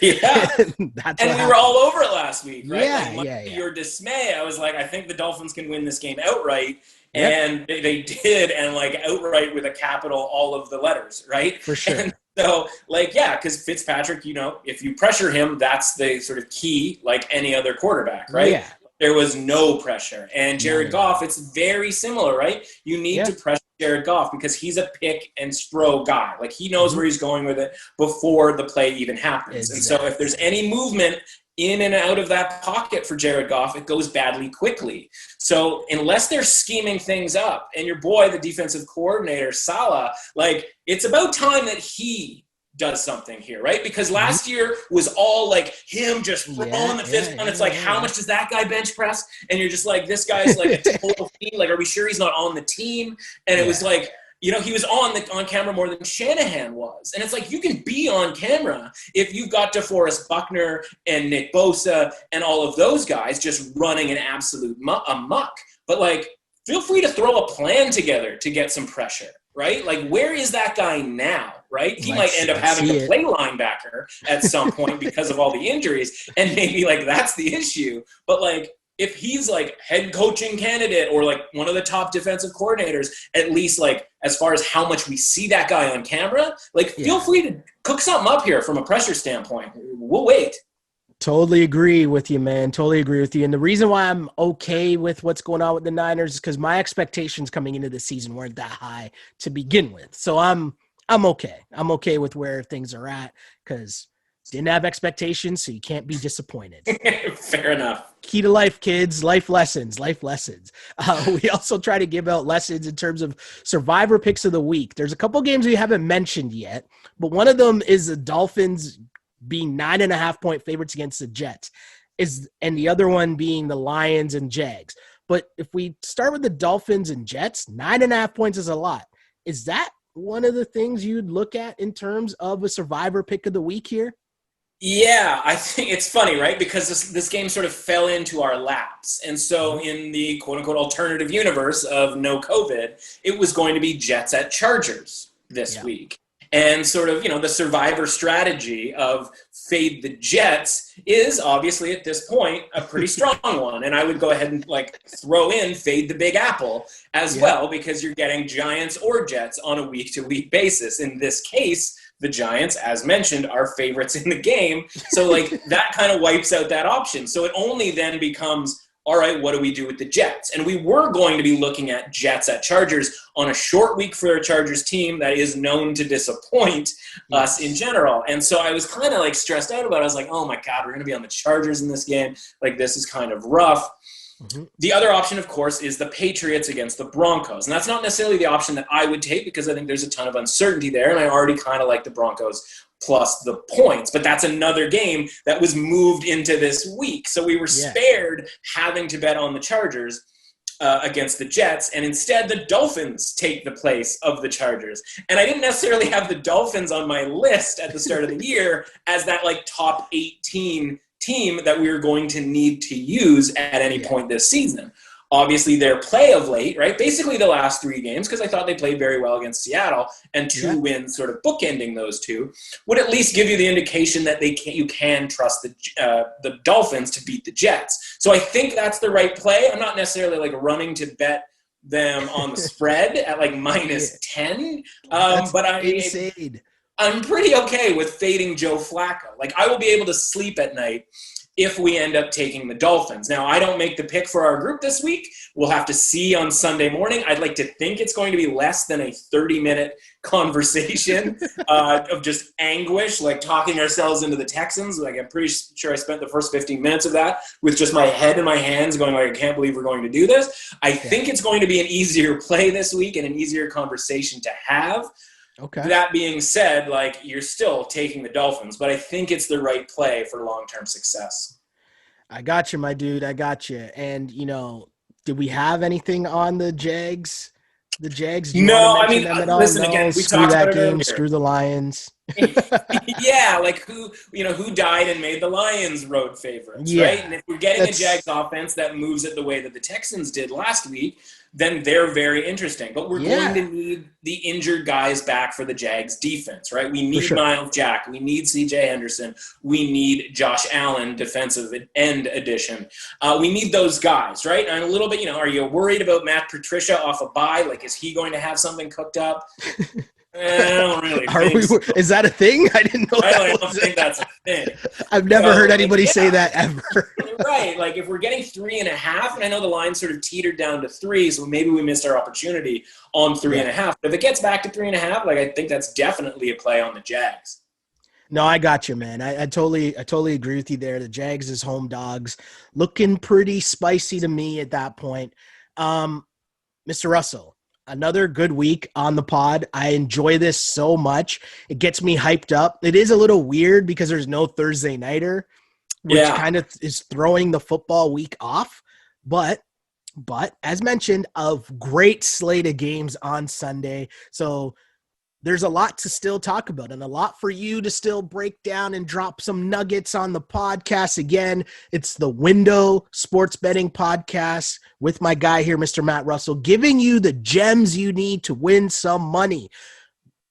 Yeah. And we were all over it last week, right? Yeah, like, your dismay, I was like, I think the Dolphins can win this game outright. Yep. And they did, and like outright with a capital, all of the letters, right? For sure. And so, like, yeah, because Fitzpatrick, if you pressure him, that's the sort of key, like any other quarterback, right? Yeah. There was no pressure. And Jared Goff, it's very similar, right? You need to pressure Jared Goff because he's a pick and throw guy. Like, he knows where he's going with it before the play even happens. And so if there's any movement in and out of that pocket for Jared Goff, it goes badly quickly. So unless they're scheming things up, and your boy, the defensive coordinator, Saleh, like, it's about time that he does something here, right? Because last year was all like him just throwing the fifth one. It's like, how much does that guy bench press? And you're just like, this guy's like a total fiend. Like, are we sure he's not on the team? And it was like, he was on camera more than Shanahan was. And it's like, you can be on camera if you've got DeForest Buckner and Nick Bosa and all of those guys just running an absolute amok. But like, feel free to throw a plan together to get some pressure, right? Like, where is that guy now, right? He might end up having to play linebacker at some point because of all the injuries, and maybe like that's the issue. But like, if he's like head coaching candidate or like one of the top defensive coordinators, at least like as far as how much we see that guy on camera, like feel free to cook something up here from a pressure standpoint. We'll wait. Totally agree with you, man. Totally agree with you. And the reason why I'm okay with what's going on with the Niners is because my expectations coming into the season weren't that high to begin with. So I'm okay. I'm okay with where things are at because didn't have expectations, so you can't be disappointed. Fair enough. Key to life, kids. Life lessons. We also try to give out lessons in terms of survivor picks of the week. There's a couple games we haven't mentioned yet, but one of them is the Dolphins being 9.5-point favorites against the Jets, and the other one being the Lions and Jags. But if we start with the Dolphins and Jets, 9.5 points is a lot. Is that one of the things you'd look at in terms of a survivor pick of the week here? Yeah, I think it's funny, right? Because this game sort of fell into our laps. And so in the quote-unquote alternative universe of no COVID, it was going to be Jets at Chargers this week. And sort of, the survivor strategy of fade the Jets is obviously at this point a pretty strong one. And I would go ahead and like throw in fade the Big Apple as well, because you're getting Giants or Jets on a week-to-week basis. In this case, the Giants, as mentioned, are favorites in the game. So like that kind of wipes out that option. So it only then becomes, all right, what do we do with the Jets? And we were going to be looking at Jets at Chargers on a short week for a Chargers team that is known to disappoint us in general. And so I was kind of like stressed out about it. I was like, oh my God, we're going to be on the Chargers in this game. Like, this is kind of rough. The other option, of course, is the Patriots against the Broncos. And that's not necessarily the option that I would take because I think there's a ton of uncertainty there. And I already kind of like the Broncos plus the points. But that's another game that was moved into this week. So we were spared having to bet on the Chargers against the Jets. And instead, the Dolphins take the place of the Chargers. And I didn't necessarily have the Dolphins on my list at the start of the year as that like top 18 team that we were going to need to use at any point this season. Obviously, their play of late, right? Basically the last 3 games, because I thought they played very well against Seattle, and 2 wins sort of bookending those 2, would at least give you the indication that you can trust the Dolphins to beat the Jets. So I think that's the right play. I'm not necessarily like running to bet them on the spread at like -10, but I'm pretty okay with fading Joe Flacco. Like, I will be able to sleep at night if we end up taking the Dolphins. Now, I don't make the pick for our group this week. We'll have to see on Sunday morning. I'd like to think it's going to be less than a 30-minute conversation of just anguish, like talking ourselves into the Texans. Like, I'm pretty sure I spent the first 15 minutes of that with just my head in my hands going like, I can't believe we're going to do this. I think it's going to be an easier play this week and an easier conversation to have. Okay. That being said, like, you're still taking the Dolphins, but I think it's the right play for long-term success. I got you, my dude. I got you. And, did we have anything on the Jags? The Jags? No, I mean, listen, again, we screw talked that about it game. earlier. Screw the Lions. Yeah, like who died and made the Lions road favorites, Yeah, right? And if we're getting a Jags offense that moves it the way that the Texans did last week, then they're very interesting. But we're going to need the injured guys back for the Jags defense, right? We need Miles Jack. We need C.J. Henderson. We need Josh Allen, defensive end edition. We need those guys, right? And a little bit, are you worried about Matt Patricia off a bye? Like, is he going to have something cooked up? I don't really think so. Is that a thing? I didn't know. I don't think that's a thing. I've never heard anybody say that ever. Right. Like if we're getting 3.5, and I know the line sort of teetered down to 3, so maybe we missed our opportunity on 3.5. But if it gets back to 3.5, like I think that's definitely a play on the Jags. No, I got you, man. I totally agree with you there. The Jags as home dogs looking pretty spicy to me at that point. Mr. Russell, another good week on the pod. I enjoy this so much. It gets me hyped up. It is a little weird because there's no Thursday nighter, which kind of is throwing the football week off. But as mentioned, a great slate of games on Sunday. So there's a lot to still talk about and a lot for you to still break down and drop some nuggets on the podcast. Again, it's the Window Sports Betting Podcast with my guy here, Mr. Matt Russell, giving you the gems you need to win some money.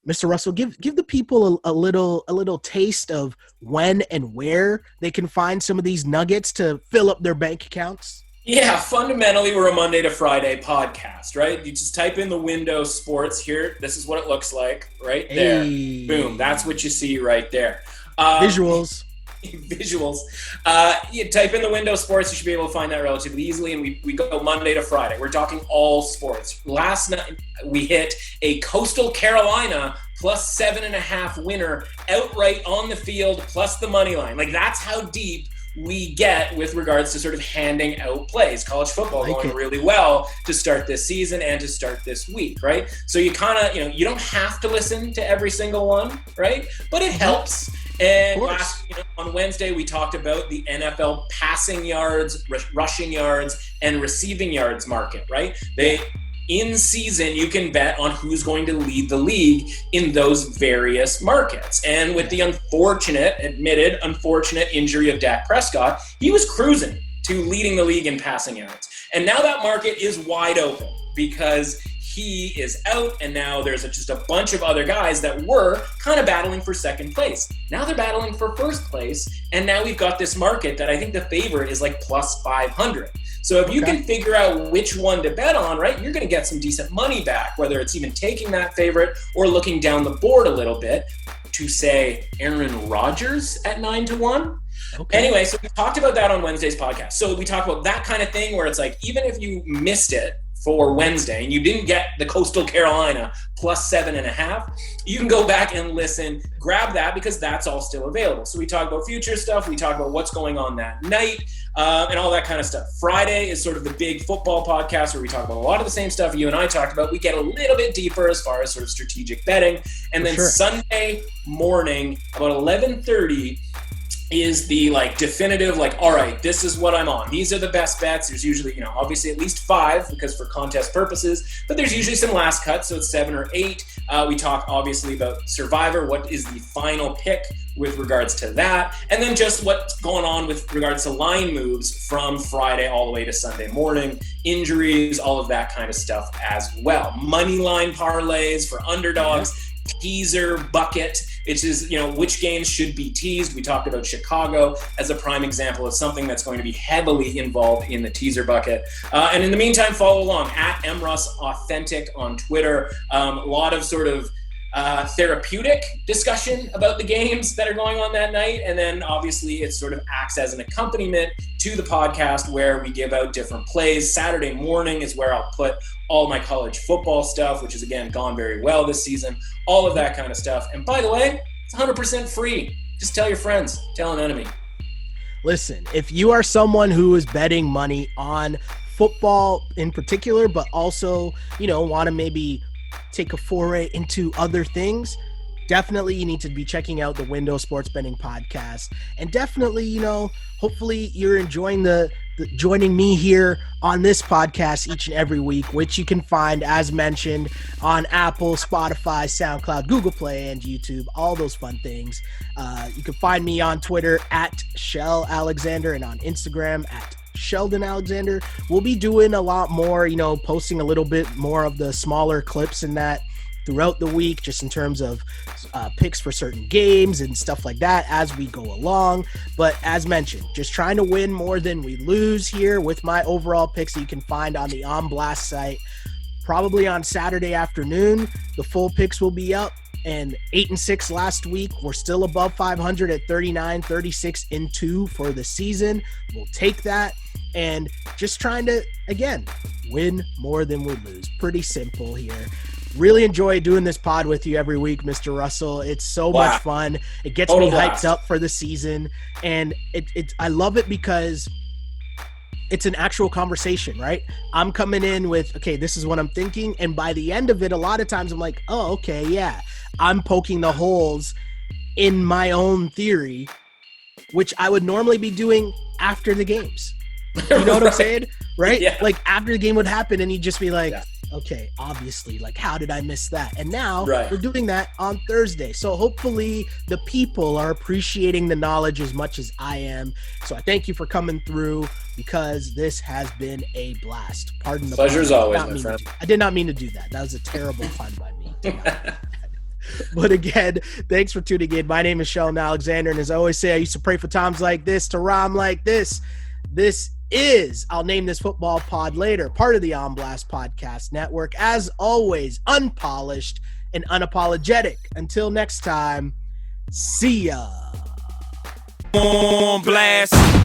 Mr. Russell, give the people a little taste of when and where they can find some of these nuggets to fill up their bank accounts. Yeah, fundamentally, we're a Monday to Friday podcast, right? You just type in the Window Sports here. This is what it looks like right there. Hey. Boom. That's what you see right there. Visuals. You type in the Window Sports. You should be able to find that relatively easily. And we go Monday to Friday. We're talking all sports. Last night, we hit a Coastal Carolina plus 7.5 winner outright on the field plus the money line. Like, that's how deep we get with regards to sort of handing out plays. College football going really well to start this season and to start this week, right? So you kind of, you don't have to listen to every single one, right? But it helps. And on Wednesday, we talked about the NFL passing yards, rushing yards, and receiving yards market, right? In season, you can bet on who's going to lead the league in those various markets. And with the admitted unfortunate injury of Dak Prescott, he was cruising to leading the league in passing yards. And now that market is wide open because he is out, and now there's just a bunch of other guys that were kind of battling for second place. Now they're battling for first place, and now we've got this market that I think the favorite is like plus 500. So if you can figure out which one to bet on, right, you're going to get some decent money back, whether it's even taking that favorite or looking down the board a little bit to, say, Aaron Rodgers at 9-1. Okay. Anyway, so we talked about that on Wednesday's podcast. So we talked about that kind of thing where it's like, even if you missed it for Wednesday and you didn't get the Coastal Carolina plus 7.5, you can go back and listen, grab that because that's all still available. So we talk about future stuff. We talk about what's going on that night and all that kind of stuff. Friday is sort of the big football podcast where we talk about a lot of the same stuff you and I talked about. We get a little bit deeper as far as sort of strategic betting. And then Sunday morning, about 11:30, is the definitive, all right, this is what I'm on. These are the best bets. There's usually, obviously at least 5 because for contest purposes, but there's usually some last cuts, so it's 7 or 8. We talk obviously about Survivor, what is the final pick with regards to that, and then just what's going on with regards to line moves from Friday all the way to Sunday morning, injuries, all of that kind of stuff as well. Money line parlays for underdogs. Teaser bucket, which is, which games should be teased. We talked about Chicago as a prime example of something that's going to be heavily involved in the teaser bucket. And in the meantime, follow along at MRussAuthentic on Twitter. A lot of sort of therapeutic discussion about the games that are going on that night. And then obviously it sort of acts as an accompaniment to the podcast where we give out different plays. Saturday morning is where I'll put all my college football stuff, which has, again, gone very well this season, all of that kind of stuff. And by the way, it's 100% free. Just tell your friends, tell an enemy. Listen, if you are someone who is betting money on football in particular, but also, want to maybe take a foray into other things, definitely you need to be checking out the Window Sports Betting Podcast. And definitely, hopefully you're enjoying the joining me here on this podcast each and every week, which you can find, as mentioned, on Apple, Spotify, SoundCloud, Google Play, and YouTube, all those fun things. You can find me on Twitter at Sheldon Alexander and on Instagram at Sheldon Alexander. We'll be doing a lot more, posting a little bit more of the smaller clips in that throughout the week, just in terms of picks for certain games and stuff like that as we go along. But as mentioned, just trying to win more than we lose here with my overall picks that you can find on the On Blast site. Probably on Saturday afternoon, the full picks will be up. And 8-6 last week. We're still above 500 at 39, 36-2 for the season. We'll take that. And just trying to, again, win more than we lose. Pretty simple here. Really enjoy doing this pod with you every week, Mr. Russell. It's so much fun. It gets me hyped up for the season. And I love it because it's an actual conversation, right? I'm coming in with, okay, this is what I'm thinking. And by the end of it, a lot of times I'm like, oh, okay, yeah. I'm poking the holes in my own theory, which I would normally be doing after the games. You know what I'm saying? Right? Yeah. Like after the game would happen and you'd just be like, okay, obviously, like how did I miss that? And now we're doing that on Thursday. So hopefully the people are appreciating the knowledge as much as I am. So I thank you for coming through because this has been a blast. Pardon the pleasure as always, my friend. I did not mean to do that. That was a terrible pun by me. But again, thanks for tuning in. My name is Sheldon Alexander, and as I always say, I used to pray for times like this to rhyme like this. This is, I'll name this football pod later, part of the On Blast Podcast Network. As always, unpolished and unapologetic. Until next time, see ya. On blast.